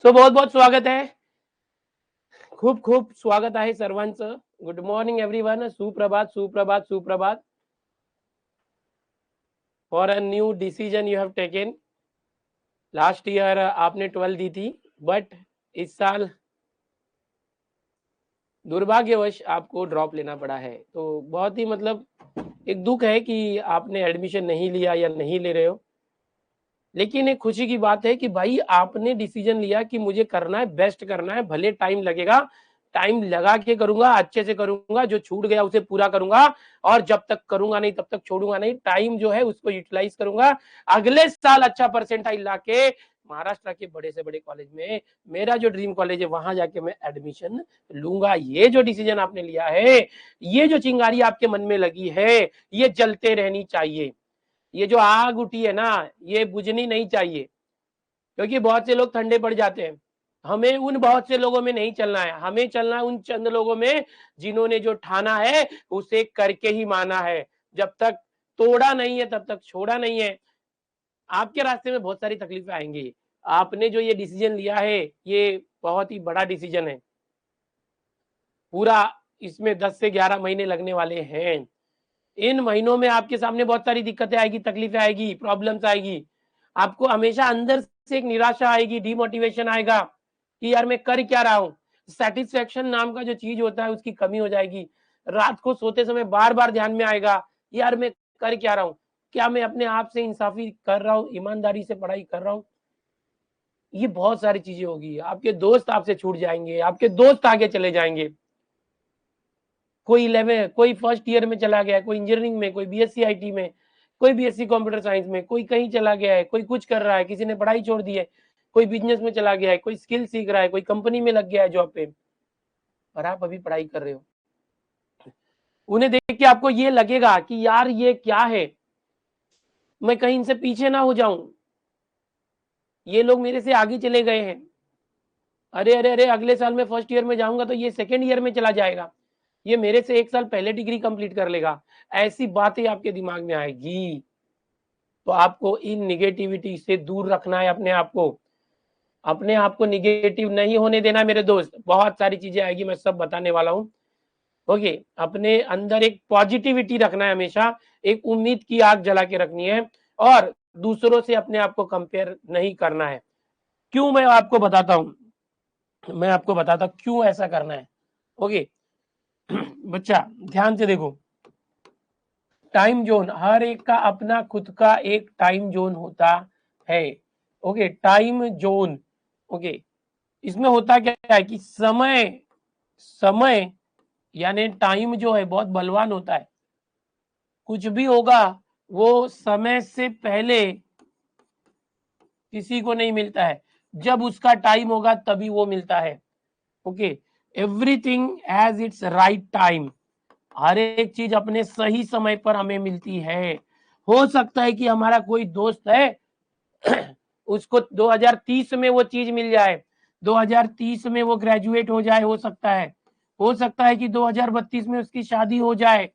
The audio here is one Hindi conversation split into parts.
बहुत बहुत स्वागत आहे. खूप खूप स्वागत आहे सर्वांचं. Good morning everyone. सुप्रभात सुप्रभात सुप्रभात. For a new decision you have taken. Last year आपने 12 दी थी, बट इस साल दुर्भाग्यवश आपको ड्रॉप लेना पड़ा है. तो बहुत ही मतलब एक दुख है कि आपने एडमिशन नहीं लिया या नहीं ले रहे हो. लेकिन एक खुशी की बात है कि भाई आपने डिसीजन लिया कि मुझे करना है, बेस्ट करना है, भले टाइम लगेगा, टाइम लगा के करूंगा, अच्छे से करूंगा, जो छूट गया उसे पूरा करूंगा और जब तक करूंगा नहीं तब तक छोड़ूंगा नहीं. टाइम जो है उसको यूटिलाइज करूंगा. अगले साल अच्छा परसेंटाइल लाके महाराष्ट्र के बड़े से बड़े कॉलेज में, मेरा जो ड्रीम कॉलेज है वहां जाके मैं एडमिशन लूंगा. ये जो डिसीजन आपने लिया है, ये जो चिंगारी आपके मन में लगी है, ये जलते रहनी चाहिए. ये जो आग उठी है ना, ये बुझनी नहीं चाहिए, क्योंकि बहुत से लोग ठंडे पड़ जाते हैं. हमें उन बहुत से लोगों में नहीं चलना है, हमें चलना है उन चंद लोगों में जिन्होंने जो ठाना है उसे करके ही माना है. जब तक तोड़ा नहीं है तब तक छोड़ा नहीं है. आपके रास्ते में बहुत सारी तकलीफें आएंगी. आपने जो ये डिसीजन लिया है, ये बहुत ही बड़ा डिसीजन है. पूरा इसमें 10 से 11 महीने लगने वाले हैं. इन महीनों में आपके सामने बहुत सारी दिक्कतें आएगी, तकलीफें आएगी, प्रॉब्लम्स आएगी. आपको हमेशा अंदर से एक निराशा आएगी, डिमोटिवेशन आएगा कि यार मैं कर क्या रहा हूँ. सेटिस्फेक्शन नाम का जो चीज होता है उसकी कमी हो जाएगी. रात को सोते समय बार बार ध्यान में आएगा, यार मैं कर क्या रहा हूँ, क्या मैं अपने आप से इंसाफी कर रहा हूँ, ईमानदारी से पढ़ाई कर रहा हूँ. ये बहुत सारी चीजें होगी. आपके दोस्त आपसे छूट जाएंगे, आपके दोस्त आगे चले जाएंगे. कोई 11, कोई फर्स्ट ईयर में चला गया है, कोई इंजीनियरिंग में, कोई बीएससी आईटी में, कोई बीएससी कंप्यूटर साइंस में, कोई कहीं चला गया है, कोई कुछ कर रहा है, किसी ने पढ़ाई छोड़ दी है, कोई बिजनेस में चला गया है, कोई स्किल सीख रहा है, कोई कंपनी में लग गया है जॉब पे, और आप अभी पढ़ाई कर रहे हो. उन्हें देख के आपको ये लगेगा कि यार ये क्या है, मैं कहीं इनसे पीछे ना हो जाऊं, ये लोग मेरे से आगे चले गए हैं. अरे अरे अरे, अगले साल में फर्स्ट ईयर में जाऊंगा तो ये सेकेंड ईयर में चला जाएगा, ये मेरे से एक साल पहले डिग्री कंप्लीट कर लेगा. ऐसी बातें आपके दिमाग में आएगी. तो आपको इन निगेटिविटी से दूर रखना है अपने आप को. अपने आप को निगेटिव नहीं होने देना मेरे दोस्त. बहुत सारी चीजें आएगी, मैं सब बताने वाला हूँ. ओके, अपने अंदर एक पॉजिटिविटी रखना है हमेशा, एक उम्मीद की आग जला के रखनी है, और दूसरों से अपने आप को कंपेयर नहीं करना है. क्यों, मैं आपको बताता हूँ, मैं आपको बताता क्यों ऐसा करना है. ओके बच्चा ध्यान से देखो. टाइम जोन, हर एक का अपना खुद का एक टाइम जोन होता है. Okay, time zone. ओके, इसमें होता क्या है कि समय, समय यानी टाइम जो है बहुत बलवान होता है. कुछ भी होगा वो समय से पहले किसी को नहीं मिलता है, जब उसका टाइम होगा तभी वो मिलता है. Okay, everything has its right time. हर एक चीज अपने सही समय पर हमें मिलती है. हो सकता है कि हमारा कोई दोस्त है उसको 2030 में वो चीज मिल जाए, 2030 में वो ग्रेजुएट हो जाए, हो सकता है कि 2032 में उसकी शादी हो जाए,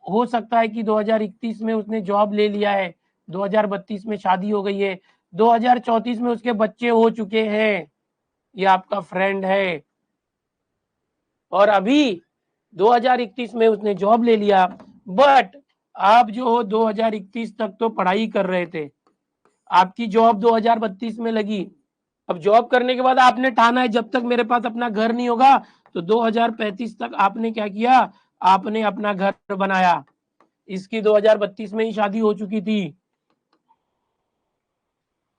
हो सकता है कि 2031 में उसने जॉब ले लिया है, 2032 में शादी हो गई है, 2034 में उसके बच्चे हो चुके हैं, ये आपका फ्रेंड है. और अभी 2031 में उसने जॉब ले लिया, बट आप जो हो 2031 तक तो पढ़ाई कर रहे थे, आपकी जॉब 2032 में लगी. अब जॉब करने के बाद आपने ठाना है जब तक मेरे पास अपना घर नहीं होगा, तो 2035 तक आपने क्या किया, आपने अपना घर बनाया. इसकी 2032 में ही शादी हो चुकी थी.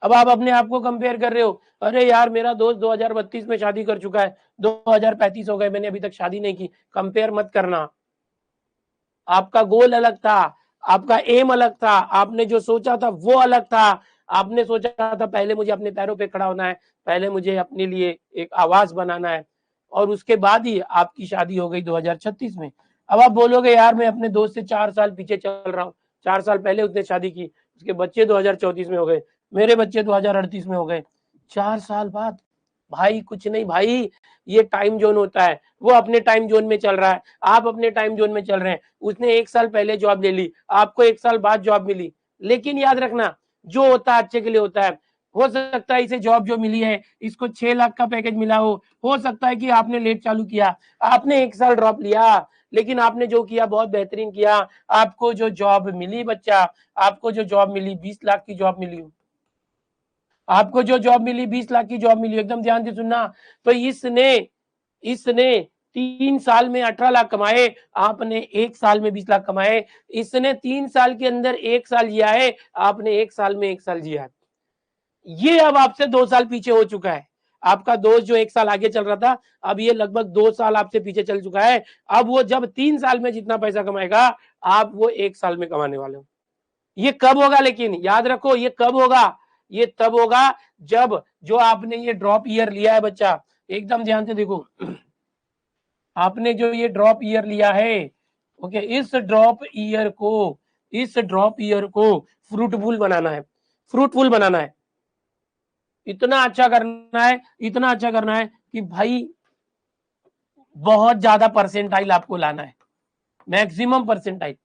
अब आप अपने आप को कंपेयर कर रहे हो, अरे यार मेरा दोस्त 2032 में शादी कर चुका है, 2035 हो गए, मैंने अभी तक शादी नहीं की. कंपेयर मत करना. आपका गोल अलग था, आपका एम अलग था, आपने जो सोचा था वो अलग था. आपने सोचा था पहले मुझे अपने पैरों पे खड़ा होना है, पहले मुझे अपने लिए एक आवाज बनाना है, और उसके बाद ही आपकी शादी हो गई 2036 में. अब आप बोलोगे यार मैं अपने दोस्त से 4 साल पीछे चल रहा हूँ, 4 साल पहले उसने शादी की, उसके बच्चे 2034 में हो गए, मेरे बच्चे 2038 में हो गए. 4 साल बाद, भाई कुछ नहीं भाई, ये टाइम जोन होता है. वो अपने टाइम जोन में चल रहा है, आप अपने टाइम जोन में चल रहे हैं. उसने 1 साल पहले जॉब ले ली, आपको 1 साल बाद जॉब मिली. लेकिन याद रखना, जो होता है अच्छे के लिए होता है. हो सकता है इसे जॉब जो मिली है इसको 6 लाख का पैकेज मिला हो सकता है कि आपने लेट चालू किया, आपने 1 साल ड्रॉप लिया, लेकिन आपने जो किया बहुत बेहतरीन किया, आपको जो जॉब मिली बच्चा, आपको जो जॉब मिली 20 लाख की जॉब मिली, आपको जो जॉब मिली 20 लाख की जॉब मिली, एकदम ध्यान से सुनना। तो इसने इसने 3 साल में 18 लाख कमाए, आपने 1 साल में 20 लाख कमाए। इसने 3 साल के अंदर 1 साल जिया है, आपने 1 साल में 1 साल जिया है। ये अब आपसे 2 साल पीछे हो चुका है। आपका दोस्त जो 1 साल आगे चल रहा था, अब ये लगभग 2 साल आपसे पीछे चल चुका है। अब वो जब 3 साल में जितना पैसा कमाएगा, आप वो 1 साल में कमाने वाले हो। ये कब होगा, लेकिन याद रखो ये कब होगा, ये तब होगा जब जो आपने ये ड्रॉप ईयर लिया है बच्चा, एकदम ध्यान से देखो। आपने जो ये ड्रॉप ईयर लिया है, ओके, इस ड्रॉप ईयर को फ्रूटफुल बनाना है, फ्रूटफुल बनाना है। इतना अच्छा करना है, इतना अच्छा करना है कि भाई बहुत ज्यादा परसेंटाइल आपको लाना है, मैक्सिमम परसेंटाइल।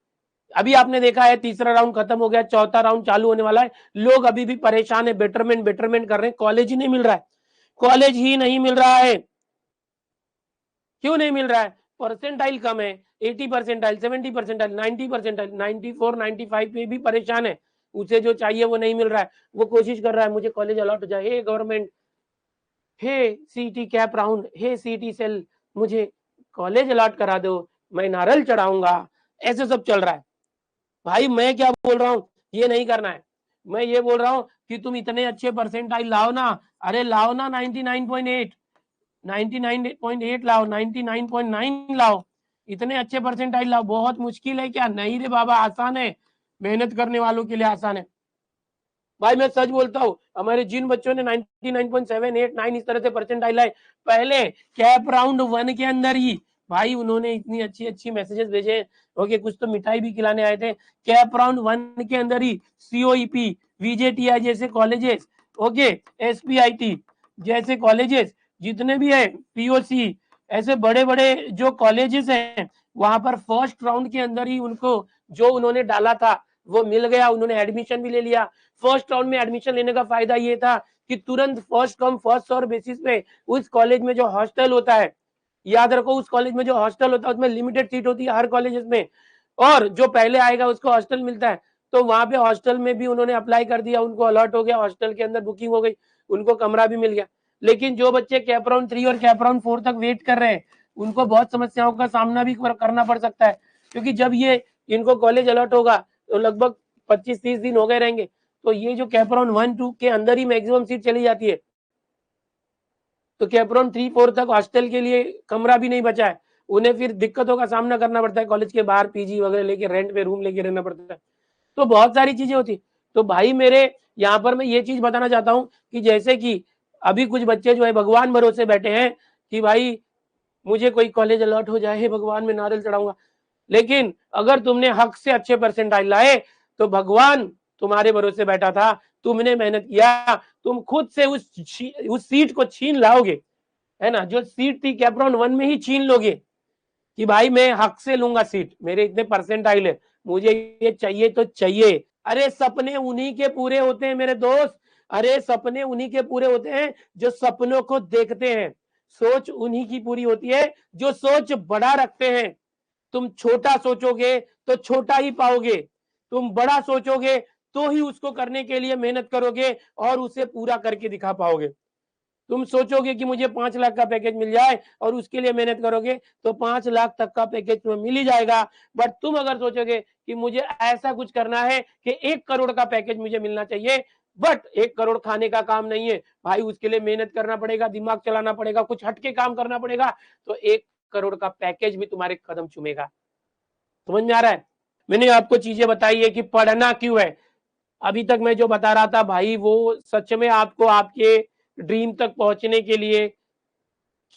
अभी आपने देखा है तीसरा राउंड खत्म हो गया, चौथा राउंड चालू होने वाला है, लोग अभी भी परेशान है, बेटरमेंट कर रहे हैं, कॉलेज ही नहीं मिल रहा है, कॉलेज ही नहीं मिल रहा है। क्यों नहीं मिल रहा है? परसेंटाइल कम है, 80 परसेंटाइल, 70 परसेंटाइल, 90 परसेंटाइल, 94, 95 पे भी परेशान है, उसे जो चाहिए वो नहीं मिल रहा है। वो कोशिश कर रहा है मुझे कॉलेज अलॉट हो जाए, हे गवर्नमेंट, हे सीटी कैप राउंड, हे सीटी सेल, मुझे कॉलेज अलॉट करा दो, मैं नारल चढ़ाऊंगा, ऐसे सब चल रहा है। भाई मैं क्या बोल रहा हूँ, ये नहीं करना है। मैं ये बोल रहा हूँ कि तुम इतने अच्छे परसेंटाइल लाओ ना, अरे लाओ ना 99.8, 99.8 लाओ, 99.9 लाओ, इतने अच्छे परसेंटाइल लाओ। बहुत मुश्किल है क्या? नहीं रे बाबा, आसान है, मेहनत करने वालों के लिए आसान है। भाई मैं सच बोलता हूँ, हमारे जिन बच्चों ने 99.7, 8, 9 इस तरह से परसेंटाइल लाए, पहले कैप राउंड 1 के अंदर ही भाई उन्होंने इतनी अच्छी अच्छी मैसेजेस भेजे, ओके, कुछ तो मिठाई भी खिलाने आए थे। कैप राउंड 1 के अंदर ही सीओईपी, वीजेटीआई जैसे कॉलेजेस, ओके, एसपीआईटी जैसे कॉलेजेस, जितने भी है, पीओसी, ऐसे बड़े बड़े जो कॉलेजेस हैं, वहां पर फर्स्ट राउंड के अंदर ही उनको जो उन्होंने डाला था वो मिल गया, उन्होंने एडमिशन भी ले लिया। फर्स्ट राउंड में एडमिशन लेने का फायदा ये था कि तुरंत first come first serve basis पे उस कॉलेज में जो हॉस्टल होता है, याद रखो उस कॉलेज में जो हॉस्टल होता है उसमें लिमिटेड सीट होती है हर कॉलेज में, और जो पहले आएगा उसको हॉस्टल मिलता है। तो वहां पे हॉस्टल में भी उन्होंने अप्लाई कर दिया, उनको अलॉट हो गया, हॉस्टल के अंदर बुकिंग हो गई, उनको कमरा भी मिल गया। लेकिन जो बच्चे कैप राउंड 3 और कैप राउंड 4 तक वेट कर रहे हैं, उनको बहुत समस्याओं का सामना भी करना पड़ सकता है, क्योंकि जब ये इनको कॉलेज अलॉट होगा तो लगभग 25-30 दिन हो गए रहेंगे, तो ये जो कैप राउंड 1-2 के अंदर ही मैक्सिमम सीट चली जाती है, तो कैप राउंड 3-4 तक हॉस्टल के लिए कमरा भी नहीं बचा है, उन्हें फिर दिक्कतों का सामना करना पड़ता है, कॉलेज के बाहर पीजी वगैरह लेके रेंट पे रूम लेके रहना पड़ता है, तो बहुत सारी चीजें होती। तो भाई मेरे यहाँ पर मैं ये चीज बताना चाहता हूँ कि जैसे कि अभी कुछ बच्चे जो है भगवान भरोसे बैठे हैं कि भाई मुझे कोई कॉलेज अलॉट हो जाए, भगवान में नारियल चढ़ाऊंगा, लेकिन अगर तुमने हक से अच्छे परसेंटाइल लाए तो भगवान तुम्हारे भरोसे बैठा था, तुमने मेहनत किया, तुम खुद से उस सीट को छीन लाओगे, है ना, जो सीट थी कैप राउंड 1 में ही छीन लोगे कि भाई मैं हक से लूंगा सीट, मेरे इतने परसेंटाइल है, मुझे ये चाहिए तो चाहिए। अरे सपने उन्हीं के पूरे होते हैं मेरे दोस्त, अरे सपने उन्हीं के पूरे होते हैं जो सपनों को देखते हैं, सोच उन्हीं की पूरी होती है जो सोच बड़ा रखते हैं। तुम छोटा सोचोगे तो छोटा ही पाओगे, तुम बड़ा सोचोगे तो ही उसको करने के लिए मेहनत करोगे और उसे पूरा करके दिखा पाओगे। तुम सोचोगे कि मुझे 5 लाख का पैकेज मिल जाए और उसके लिए मेहनत करोगे तो 5 लाख तक का पैकेज तुम्हें मिल ही जाएगा। बट तुम अगर सोचोगे कि मुझे ऐसा कुछ करना है कि 1 करोड़ का पैकेज मुझे मिलना चाहिए, बट 1 करोड़ खाने का काम नहीं है भाई, उसके लिए मेहनत करना पड़ेगा, दिमाग चलाना पड़ेगा, कुछ हटके काम करना पड़ेगा, तो 1 करोड़ का पैकेज भी तुम्हारे कदम चूमेगा। समझ में आ रहा है? मैंने आपको चीजें बताई है कि पढ़ना क्यों है। अभी तक मैं जो बता रहा था भाई वो सच में आपको आपके ड्रीम तक पहुंचने के लिए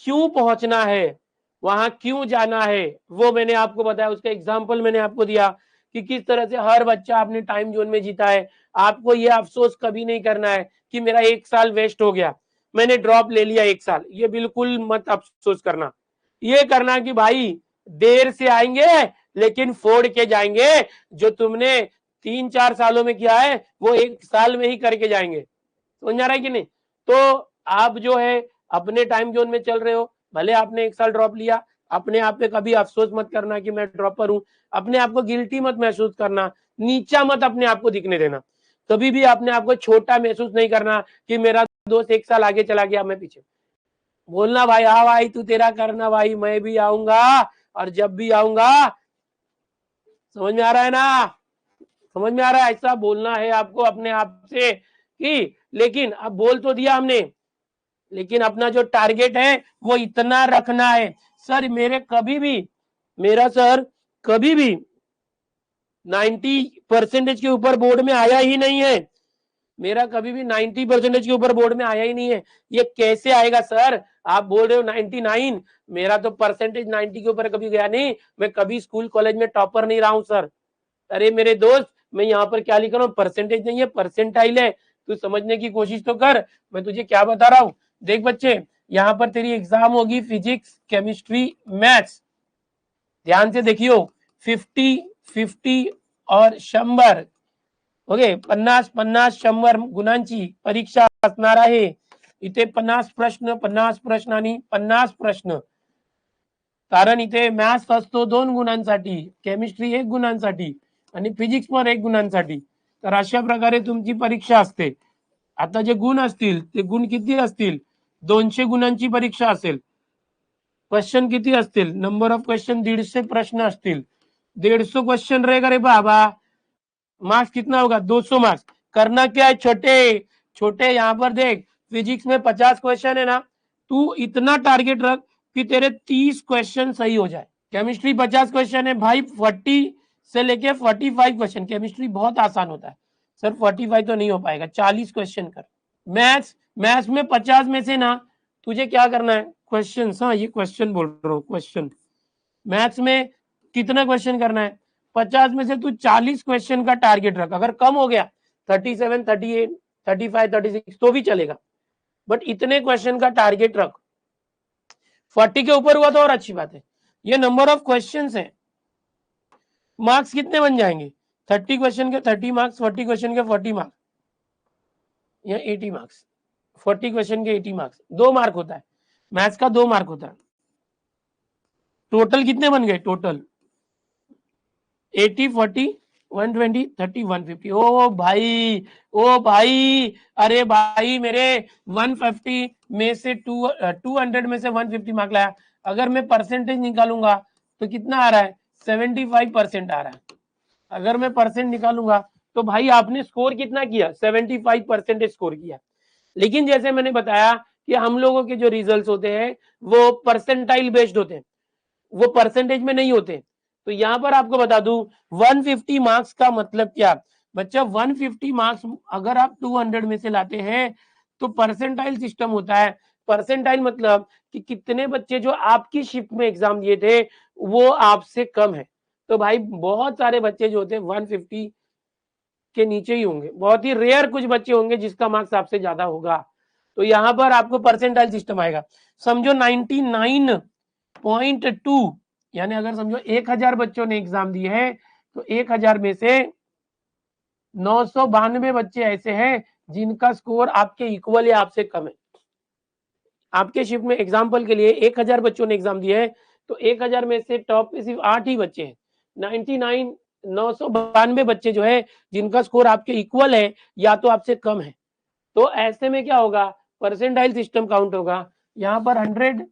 क्यों पहुंचना है, वहां क्यों जाना है, वो मैंने आपको बताया, उसका एग्जाम्पल मैंने आपको दिया कि किस तरह से हर बच्चा अपने टाइम जोन में जीता है। आपको ये अफसोस कभी नहीं करना है कि मेरा 1 साल वेस्ट हो गया, मैंने ड्रॉप ले लिया 1 साल, ये बिल्कुल मत अफसोस करना। ये करना कि भाई देर से आएंगे लेकिन फोड़ के जाएंगे, जो तुमने 3-4 सालों में किया है वो 1 साल में ही करके जाएंगे। समझ में आ रहा है कि नहीं? तो आप जो है अपने टाइम जोन में चल रहे हो, भले आपने 1 साल ड्रॉप लिया, अपने आप पे कभी अफसोस मत करना कि मैं ड्रॉपर हूँ, अपने आप को गिल्टी मत महसूस करना, नीचा मत अपने आप को दिखने देना, कभी भी अपने आप को छोटा महसूस नहीं करना कि मेरा दोस्त 1 साल आगे चला गया, मैं पीछे। बोलना भाई, हाँ भाई तू तेरा करना भाई, मैं भी आऊंगा, और जब भी आऊंगा, समझ में आ रहा है ना? समझ में आ रहा है? ऐसा बोलना है आपको अपने आप से कि, लेकिन अब बोल तो दिया हमने, लेकिन अपना जो टारगेट है वो इतना रखना है। सर मेरा सर कभी भी 90% के ऊपर बोर्ड में आया ही नहीं है, मेरा कभी भी 90% के ऊपर बोर्ड में आया ही नहीं है। ये कैसे आएगा सर? आप बोल रहे हो 99, मेरा तो परसेंटेज 90 के ऊपर कभी गया नहीं, मैं कभी स्कूल कॉलेज में टॉपर नहीं रहा हूं सर। अरे मेरे दोस्त, मैं यहाँ पर क्या लिख रहा हूँ, परसेंटेज नहीं है, परसेंटाइल है। तू समझने की कोशिश तो कर, मैं तुझे क्या बता रहा हूँ। देख बच्चे, यहाँ पर तेरी एग्जाम होगी फिजिक्स, केमिस्ट्री, मैथ्स, ध्यान से देखियो, 50, 50 और 100, ओके, 50, 50, 100 गुणांची परीक्षा असणार आहे। इथे 50 प्रश्न आणि 50 प्रश्न, कारण इथे मॅथ्स असतो 2 गुणांसाठी, केमिस्ट्री 1 गुणांसाठी आणि फिजिक्स पण 1 गुणांसाठी। तर अशा प्रकारे तुमची परीक्षा असते। आता जे गुण असतील ते गुण किती असतील, 200 गुणांची परीक्षा असेल। क्वेश्चन किती असतील, नंबर ऑफ क्वेश्चन 150 प्रश्न असतील, 150 क्वेश्चन रहेगा रे बाबा, मार्क्स कितना होगा, 200 मार्क्स। करना क्या है छोटे छोटे, यहाँ पर देख, फिजिक्स में 50 क्वेश्चन है ना, तू इतना टारगेट रख कि तेरे 30 क्वेश्चन सही हो जाए। केमिस्ट्री 50 क्वेश्चन है भाई, 40 से लेके 45 क्वेश्चन, केमिस्ट्री बहुत आसान होता है सर, 45 तो नहीं हो पाएगा, 40 क्वेश्चन कर। मैथ्स में 50 में से ना तुझे क्या करना है, क्वेश्चन, हाँ ये क्वेश्चन बोल रहा हूँ, क्वेश्चन मैथ्स में कितना क्वेश्चन करना है, 50 में से तू 40 क्वेश्चन का टारगेट रख। अगर कम हो गया 37, 38, 35, 36 तो भी चलेगा, बट इतने क्वेश्चन का टारगेट रख। 40 के ऊपर हुआ तो और अच्छी बात है। ये नंबर ऑफ क्वेश्चंस है, मार्क्स कितने बन जाएंगे, 30 क्वेश्चन के 30 मार्क्स, 40 क्वेश्चन के 40 मार्क्स, या 80 मार्क्स, 40 क्वेश्चन के 80 मार्क्स, 2 मार्क होता है, मैथ्स का 2 मार्क होता है। टोटल कितने बन गए, टोटल 80, 40, 120, 30, 150। ओ भाई, अरे भाई मेरे 150 में से 200 में से 150 मार्क लाया। अगर मैं परसेंटेज निकालूंगा तो कितना आ रहा है, 75% आ रहा है। अगर मैं परसेंट निकालूंगा तो भाई आपने स्कोर कितना किया, 75% स्कोर किया। लेकिन जैसे मैंने बताया कि हम लोगों के जो रिजल्ट्स होते हैं वो परसेंटाइल बेस्ड होते हैं, वो परसेंटेज में नहीं होते। तो यहां पर आपको बता दूं 150 मार्क्स का मतलब क्या बच्चा, 150 मार्क्स अगर आप 200 में से लाते हैं तो परसेंटाइल सिस्टम होता है। परसेंटाइल मतलब कि कितने बच्चे जो आपकी शिफ्ट में एग्जाम दिए थे वो आपसे कम है। तो भाई बहुत सारे बच्चे जो होते हैं 150 के नीचे ही होंगे, बहुत ही रेयर कुछ बच्चे होंगे जिसका मार्क्स आपसे ज्यादा होगा। तो यहाँ पर आपको परसेंटाइल सिस्टम आएगा। समझो 99.2, यानी अगर समझो 1000 बच्चों ने एग्जाम दिए हैं तो 1000 में से 992 बच्चे ऐसे हैं जिनका स्कोर आपके इक्वल या आपसे कम है। आपके शिफ्ट में एग्जाम्पल के लिए 1000 बच्चों ने एग्जाम दिए है तो 1000 में से टॉप पे सिर्फ 8 ही बच्चे हैं। 992 बच्चे जो है जिनका स्कोर आपके इक्वल है या तो आपसे कम है। तो ऐसे में क्या होगा, परसेंटाइल सिस्टम काउंट होगा। यहाँ पर 100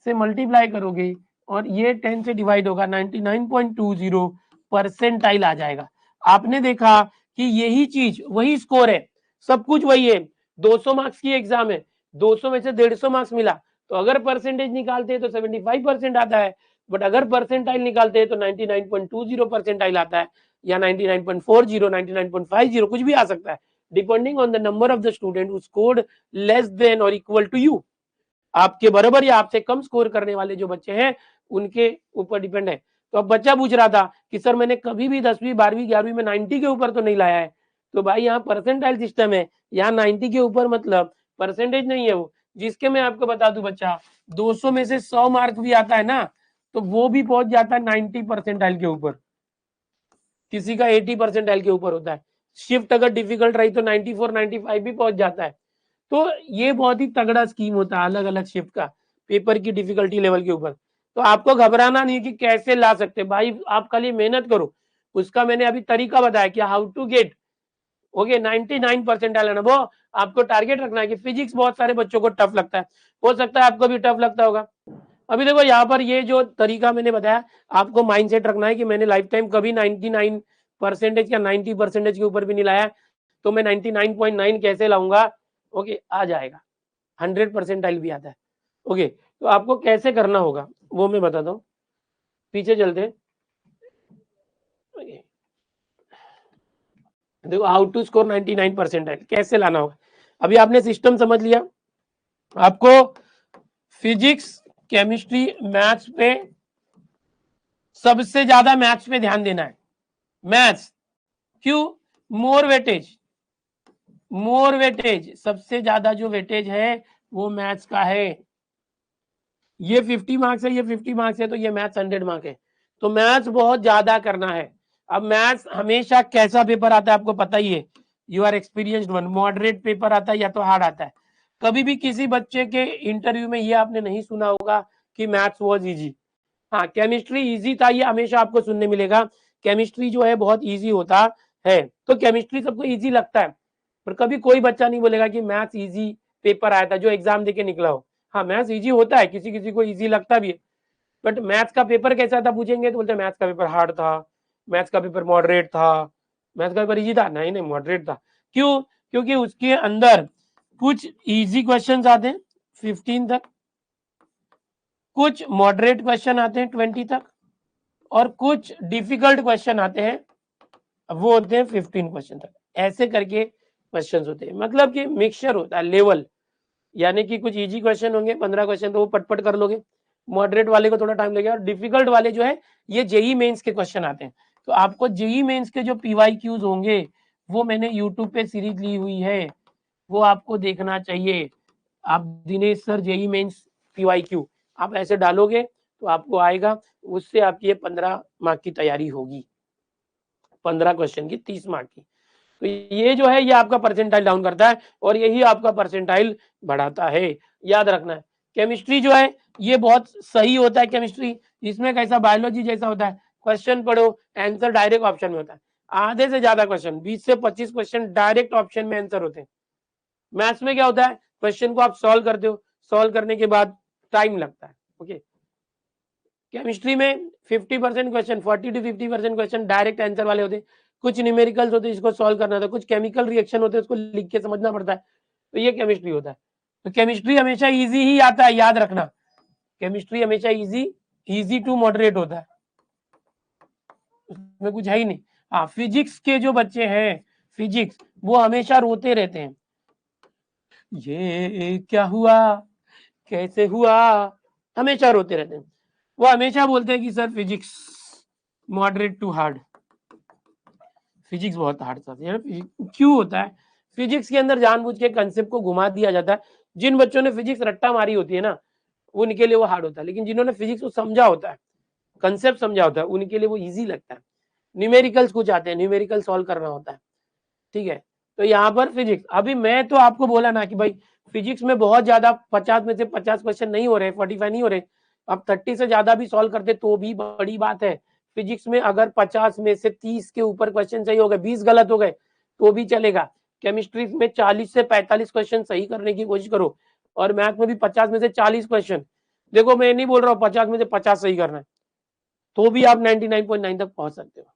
से मल्टीप्लाई करोगे और ये 10 से डिवाइड होगा, 99.20 परसेंटाइल आ जाएगा। आपने देखा कि यही चीज, वही स्कोर है, सब कुछ वही है। 200 मार्क्स की एग्जाम है, 200 में से 150 मार्क्स मिला, तो अगर परसेंटेज निकालते हैं तो 75% आता है, बट अगर परसेंटाइल निकालते हैं तो 99.20 परसेंटाइल आता है, या 99.40, 99.50, कुछ भी आ सकता है, depending on the number of the student who scored less than और इक्वल टू यू। आपके बराबर या आपसे कम स्कोर करने वाले जो बच्चे हैं उनके ऊपर डिपेंड है। तो अब बच्चा पूछ रहा था कि सर मैंने कभी भी 10वीं 12वीं 11वीं में 90 के ऊपर तो नहीं लाया है। तो भाई यहाँ परसेंटाइल सिस्टम है, यहाँ 90 के ऊपर मतलब परसेंटेज नहीं है वो, जिसके मैं आपको बता दूं बच्चा 200 में से 100 मार्क भी आता है ना तो वो भी पहुंच जाता है 90 परसेंटाइल के ऊपर, किसी का 80 परसेंटाइल के ऊपर होता है। शिफ्ट अगर डिफिकल्ट रही तो 94 95 भी पहुंच जाता है। तो ये बहुत ही तगड़ा स्कीम होता है अलग अलग शिफ्ट का पेपर की डिफिकल्टी लेवल के ऊपर। तो आपको घबराना नहीं कि कैसे ला सकते भाई, आप खाली मेहनत करो। उसका मैंने अभी तरीका बताया कि हाउ टू गेट ओके 99% आना। वो आपको टारगेट रखना है कि फिजिक्स बहुत सारे बच्चों को टफ लगता है, हो सकता है आपको भी टफ लगता होगा। अभी देखो यहाँ पर ये जो तरीका मैंने बताया, आपको माइंडसेट रखना है कि मैंने लाइफ टाइम कभी 99% या 90% के ऊपर भी नहीं लाया, तो मैं 99.9 कैसे लाऊंगा। ओके आ जाएगा, 100% भी आता है। ओके तो आपको कैसे करना होगा वो मैं बताता हूँ, पीछे चलते हैं। देखो हाउ टू स्कोर 99% कैसे लाना होगा। अभी आपने सिस्टम समझ लिया, आपको फिजिक्स केमिस्ट्री मैथ्स पे सबसे ज्यादा मैथ्स पे ध्यान देना है। मैथ्स क्यों, मोर वेटेज सबसे ज्यादा जो वेटेज है वो मैथ्स का है। ये 50 मार्क्स है, ये 50 मार्क्स है, तो ये मैथ्स 100 मार्क है। तो मैथ्स बहुत ज्यादा करना है। अब मैथ्स हमेशा कैसा पेपर आता है आपको पता ही है, you are experienced one, moderate paper आता है या तो हार्ड आता है। कभी भी किसी बच्चे के इंटरव्यू में ये आपने नहीं सुना होगा कि मैथ्स वॉज इजी। हाँ केमिस्ट्री इजी था, ये हमेशा आपको सुनने मिलेगा, केमिस्ट्री जो है बहुत इजी होता है। तो केमिस्ट्री सबको इजी लगता है, पर कभी कोई बच्चा नहीं बोलेगा कि मैथ्स इजी पेपर आया था जो एग्जाम देके निकला हो। हाँ मैथ्स इजी होता है, किसी किसी को इजी लगता भी है, बट मैथ्स का पेपर कैसा था पूछेंगे तो बोलते मैथ्स का पेपर हार्ड था, मैथ्स का पेपर मॉडरेट था। मैथ्स का पेपर इजी था, नहीं नहीं मॉडरेट था। क्यों, क्योंकि उसके अंदर कुछ इजी क्वेश्चन आते हैं 15 तक, कुछ मॉडरेट क्वेश्चन आते हैं 20 तक, और कुछ डिफिकल्ट क्वेश्चन आते हैं वो होते हैं 15 क्वेश्चन तक। ऐसे करके क्वेश्चन होते हैं, मतलब कि मिक्सचर होता है लेवल, यानी कि कुछ इजी क्वेश्चन होंगे 15 क्वेश्चन तो वो पटपट कर लोगे, मॉडरेट वाले को थोड़ा टाइम लगेगा, और डिफिकल्ट वाले जो है ये जेई मेंस के क्वेश्चन आते हैं। तो आपको जेई मेंस के जो पीवाईक्यूज होंगे वो मैंने यूट्यूब पे सीरीज ली हुई है, वो आपको देखना चाहिए। आप Dinesh sir JEE Mains PYQ आप ऐसे डालोगे तो आपको आएगा, उससे आपकी ये 15 मार्क की तैयारी होगी, 15 क्वेश्चन की 30 मार्क की। तो ये जो है ये आपका परसेंटाइल डाउन करता है और यही आपका परसेंटाइल बढ़ाता है, याद रखना है। केमिस्ट्री जो है ये बहुत सही होता है केमिस्ट्री, इसमें कैसा बायोलॉजी जैसा होता है, क्वेश्चन पढ़ो आंसर डायरेक्ट ऑप्शन में होता है। आधे से ज्यादा क्वेश्चन 20 से 25 क्वेश्चन डायरेक्ट ऑप्शन में आंसर होते हैं। मैथ्स में क्या होता है, क्वेश्चन को आप सॉल्व करते हो, सॉल्व करने के बाद टाइम लगता है। ओके केमिस्ट्री में 50% question 40 to 50% question direct answer वाले होते हैं, कुछ न्यूमेरिकल्स होते हैं जिसको सॉल्व करना था, कुछ केमिकल रिएक्शन होते हैं उसको लिख के समझना पड़ता है। तो ये केमिस्ट्री होता है। तो केमिस्ट्री हमेशा इजी ही आता है, याद रखना, केमिस्ट्री हमेशा इजी टू मॉडरेट होता है, उसमें कुछ है ही नहीं। हाँ फिजिक्स के जो बच्चे हैं, फिजिक्स वो हमेशा रोते रहते हैं, ये क्या हुआ कैसे हुआ, हमेशा रोते रहते हैं। वो हमेशा बोलते हैं कि sir physics moderate to hard, physics बहुत हार्ड था यार। क्यों होता है, फिजिक्स के अंदर जानबूझ के कंसेप्ट को घुमा दिया जाता है। जिन बच्चों ने फिजिक्स रट्टा मारी होती है ना उनके लिए वो हार्ड होता है, लेकिन जिन्होंने फिजिक्स को समझा होता है, कंसेप्ट समझा होता है, उनके लिए वो इजी लगता है। न्यूमेरिकल्स कुछ आते हैं, न्यूमेरिकल सॉल्व करना होता है, ठीक है। तो यहाँ पर फिजिक्स, अभी मैं तो आपको बोला ना कि भाई फिजिक्स में बहुत ज्यादा 50 में से 50 क्वेश्चन नहीं हो रहे, 45 नहीं हो रहे, अब 30 से ज्यादा भी सॉल्व करते तो भी बड़ी बात है। फिजिक्स में अगर 50 में से 30 के ऊपर क्वेश्चन सही हो गए, 20 गलत हो गए तो भी चलेगा। केमिस्ट्री में 40 से 45 क्वेश्चन सही करने की कोशिश करो, और मैथ में भी 50 में से 40 क्वेश्चन। देखो मैं नहीं बोल रहा हूँ 50 में से 50 सही करना है, तो भी आप 99.9 तक पहुंच सकते हो।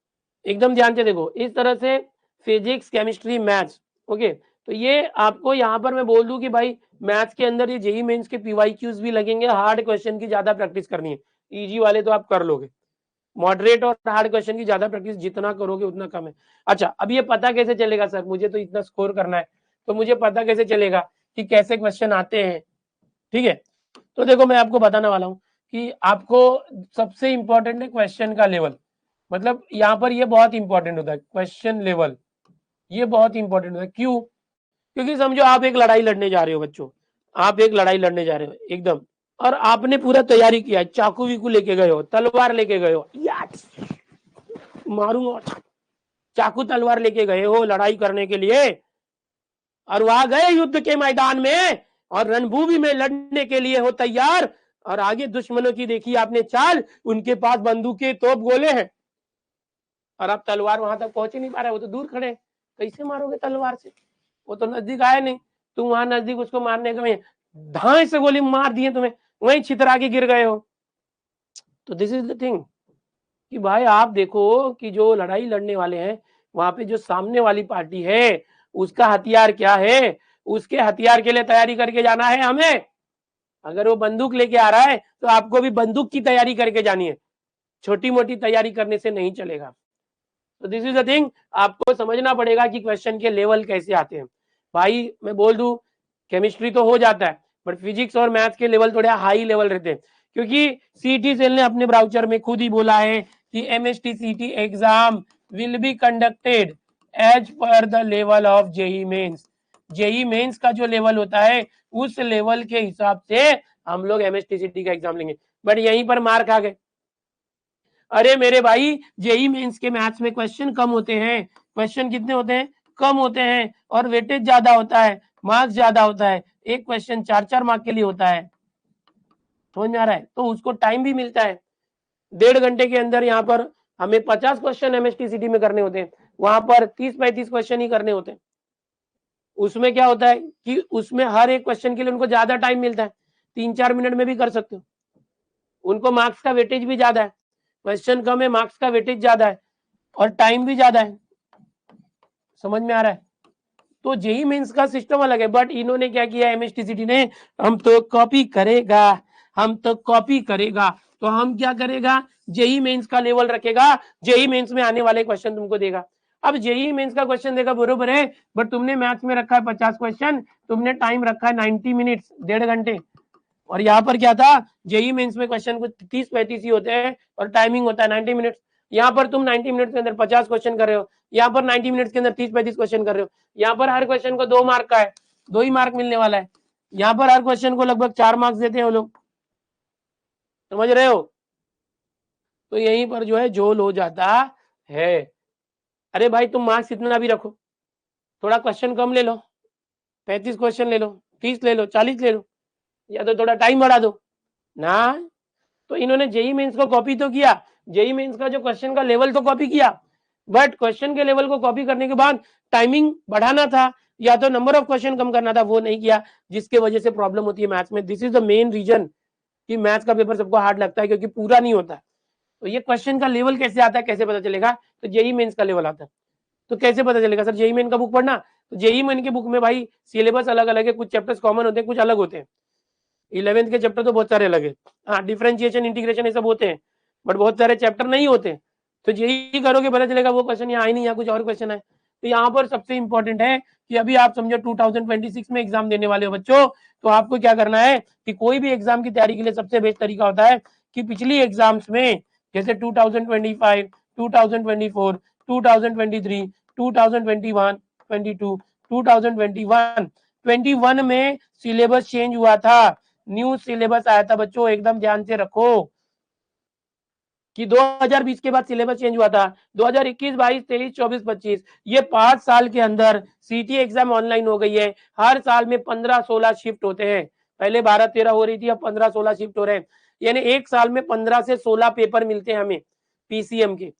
एकदम ध्यान से देखो, इस तरह से फिजिक्स केमिस्ट्री मैथ्स। ओके तो ये आपको यहाँ पर मैं बोल दूं कि भाई मैथ्स के अंदर ये जेई मेंस के पीवाईक्यूज भी लगेंगे, हार्ड क्वेश्चन की ज्यादा प्रैक्टिस करनी है, इजी वाले तो आप कर लोगे, मॉडरेट और हार्ड क्वेश्चन की ज्यादा प्रैक्टिस जितना करोगे उतना कम है। अच्छा अब ये पता कैसे चलेगा सर, मुझे तो इतना स्कोर करना है, तो मुझे पता कैसे चलेगा कि कैसे क्वेश्चन आते हैं, ठीक है। तो देखो मैं आपको बताने वाला हूँ कि आपको सबसे इंपॉर्टेंट है क्वेश्चन का लेवल, मतलब यहाँ पर ये बहुत इंपॉर्टेंट होता है क्वेश्चन लेवल, ये बहुत इंपॉर्टेंट होता है। क्यों, क्योंकि समझो आप एक लड़ाई लड़ने जा रहे हो बच्चों, आप एक लड़ाई लड़ने जा रहे हो एकदम, और आपने पूरा तैयारी किया, चाकू वीकू लेके गए हो, तलवार लेके गए हो, यार मारूंगा, चाकू तलवार लेके गए हो लड़ाई करने के लिए। और वहां गए युद्ध के मैदान में और रणभूमि में लड़ने के लिए हो तैयार, और आगे दुश्मनों की देखी आपने चाल, उनके पास बंदूकें तोप गोले हैं और आप तलवार वहां तक पहुंच ही नहीं पा रहे, वो तो दूर खड़े, कैसे मारोगे तलवार से, वो तो नजदीक आया नहीं, तुम वहां नजदीक उसको मारने के धाए से गोली मार दिए तुम्हें, वहीं छितरा के गिर गए हो। तो दिस इज द थिंग कि भाई आप देखो कि जो लड़ाई लड़ने वाले हैं वहां पे जो सामने वाली पार्टी है उसका हथियार क्या है, उसके हथियार के लिए तैयारी करके जाना है हमें। अगर वो बंदूक लेके आ रहा है तो आपको भी बंदूक की तैयारी करके जानी है, छोटी मोटी तैयारी करने से नहीं चलेगा। तो दिस इज द थिंग, आपको समझना पड़ेगा कि क्वेश्चन के लेवल कैसे आते हैं। भाई मैं बोल दूं, केमिस्ट्री तो हो जाता है बट फिजिक्स और मैथ्स के लेवल थोड़े हाई लेवल रहते हैं, क्योंकि सीटी सेल ने अपने ब्राउचर में खुद ही बोला है कि MSTCT exam will be conducted as per the level of JEE Mains. JEE Mains का जो लेवल होता है उस लेवल के हिसाब से हम लोग MSTCT का एग्जाम लेंगे। बट यहीं पर मार खा गए। अरे मेरे भाई जेई मेंस के मैथ्स में क्वेश्चन कम होते हैं, क्वेश्चन कितने होते हैं, कम होते हैं, और वेटेज ज्यादा होता है, मार्क्स ज्यादा होता है, एक क्वेश्चन 4-4 मार्क के लिए होता है, समझ में आ रहा है। तो उसको टाइम भी मिलता है, 1.5 घंटे के अंदर यहाँ पर हमें 50 क्वेश्चन MSTCT में करने होते हैं, वहां पर 30-35 क्वेश्चन ही करने होते हैं। उसमें क्या होता है कि उसमें हर एक क्वेश्चन के लिए उनको ज्यादा टाइम मिलता है, 3-4 मिनट में भी कर सकते हो, उनको मार्क्स का वेटेज भी ज्यादा है, क्वेश्चन कम है, मार्क्स का वेटेज ज्यादा है और टाइम भी ज्यादा है, समझ में आ रहा है। तो जेई मेंस का सिस्टम अलग है, बट इन्होंने क्या किया MSTCT ने, हम तो कॉपी करेगा, हम तो कॉपी करेगा, तो हम क्या करेगा, जेई मेंस का लेवल रखेगा, जेई मेंस में आने वाले क्वेश्चन तुमको देगा। अब जेई मेंस का क्वेश्चन देगा बरोबर है, बट तुमने मैथ्स में रखा है 50 क्वेश्चन, तुमने टाइम रखा है 90 मिनट्स, 1.5 घंटे, और यहाँ पर क्या था, जेई मेंस में क्वेश्चन कुछ 30-35 ही होते हैं और टाइमिंग होता है 90 मिनट्स। यहाँ पर तुम 90 मिनट के अंदर 50 क्वेश्चन कर रहे हो, यहाँ पर 90 मिनट्स के अंदर 30-35 क्वेश्चन कर रहे हो। यहाँ पर हर क्वेश्चन को 2 मार्क का है, 2 ही मार्क मिलने वाला है, यहाँ पर हर क्वेश्चन को लगभग 4 मार्क्स देते हैं वो लोग, समझ रहे हो। तो यहीं पर जो है झोल हो जाता है। अरे भाई तुम मार्क्स इतना भी रखो, थोड़ा क्वेश्चन कम ले लो, 35 क्वेश्चन ले लो, 30 ले लो, 40 ले लो, या तो थोड़ा टाइम बढ़ा दो ना। तो इन्होंने जेई मेंस को कॉपी तो किया, जेई मेंस का जो क्वेश्चन का लेवल तो कॉपी किया, बट क्वेश्चन के लेवल को कॉपी करने के बाद टाइमिंग बढ़ाना था या तो नंबर ऑफ क्वेश्चन कम करना था, वो नहीं किया, जिसके वजह से प्रॉब्लम होती है मैथ्स में। This is the main reason कि मैथ्स का पेपर सबको हार्ड लगता है, क्योंकि पूरा नहीं होता। तो ये क्वेश्चन का लेवल कैसे आता है, कैसे पता चलेगा, तो जेई मेंस का लेवल आता है। तो कैसे पता चलेगा सर, जेई मेन का बुक पढ़ना, तो जेई मेन के बुक में भाई सिलेबस अलग अलग है, कुछ चैप्टर्स कॉमन होते हैं, कुछ अलग होते हैं। 11th के चैप्टर तो बहुत सारे अलग है, हाँ डिफरेंशिएशन इंटीग्रेशन ये सब होते हैं, बट बहुत सारे चैप्टर नहीं होते। तो यही करोगे पता चलेगा वो क्वेश्चन यहाँ आई नहीं, यहाँ कुछ और क्वेश्चन है। तो यहाँ पर सबसे इंपॉर्टेंट है कि अभी आप समझो 2026 में एग्जाम देने वाले हो बच्चों, तो आपको क्या करना है कि कोई भी एग्जाम की तैयारी के लिए सबसे बेस्ट तरीका होता है कि पिछली एग्जाम्स में जैसे 2025, 2024, 2023, 2021, 22, 2021, 21 में सिलेबस चेंज हुआ था, न्यू सिलेबस आया था बच्चों, एकदम ध्यान से रखो कि 2020 के बाद सिलेबस चेंज हुआ था। 2021, 22, 23, 24, 25 ये 5 साल के अंदर सीटी एग्जाम ऑनलाइन हो गई है। हर साल में 15-16 शिफ्ट होते हैं, पहले 12-13 हो रही थी, अब 15-16 शिफ्ट हो रहे हैं, यानी एक साल में 15 से 16 पेपर मिलते हैं हमें पीसीएम के।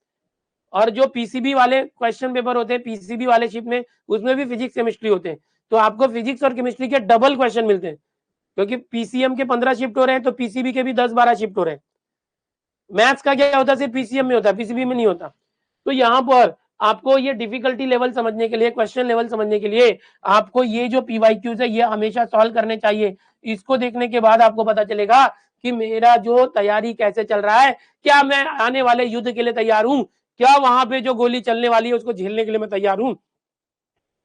और जो पीसीबी वाले क्वेश्चन पेपर होते हैं पीसीबी वाले शिफ्ट में, उसमें भी फिजिक्स केमिस्ट्री होते हैं, तो आपको फिजिक्स और केमिस्ट्री के डबल क्वेश्चन मिलते हैं, क्योंकि पीसीएम के 15 शिफ्ट हो रहे हैं तो पीसीबी के भी 10-12 शिफ्ट हो रहे हैं। मैथ्स का क्या होता है, सिर्फ पीसीएम में होता है, पीसीबी में नहीं होता। तो यहाँ पर आपको ये डिफिकल्टी लेवल समझने के लिए, क्वेश्चन लेवल समझने के लिए आपको ये जो पीवाईक्यूज है ये हमेशा सॉल्व करने चाहिए। इसको देखने के बाद आपको पता चलेगा कि मेरा जो तैयारी कैसे चल रहा है, क्या मैं आने वाले युद्ध के लिए तैयार हूं, क्या वहां पे जो गोली चलने वाली है उसको झेलने के लिए मैं तैयार हूं,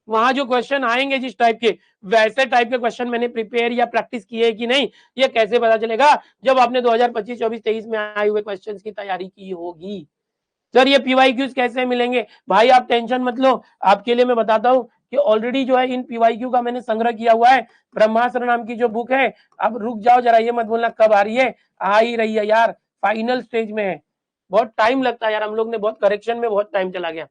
वहां जो क्वेश्चन आएंगे जिस टाइप के, वैसे टाइप के क्वेश्चन मैंने प्रिपेयर या प्रैक्टिस किए कि नहीं, ये कैसे पता चलेगा, जब आपने 2025, 24, 23 में आए हुए क्वेश्चंस की तैयारी की होगी। सर ये पीवाईक्यूज कैसे मिलेंगे, भाई आप टेंशन मत लो, आपके लिए मैं बताता हूँ कि ऑलरेडी जो है इन पीवाईक्यू का मैंने संग्रह किया हुआ है, ब्रह्मास्त्र नाम की जो बुक है। अब रुक जाओ जरा, ये मत बोलना कब आ रही है, आ ही रही है यार, फाइनल स्टेज में है, बहुत टाइम लगता है यार, हम लोग ने बहुत करेक्शन में बहुत टाइम चला गया।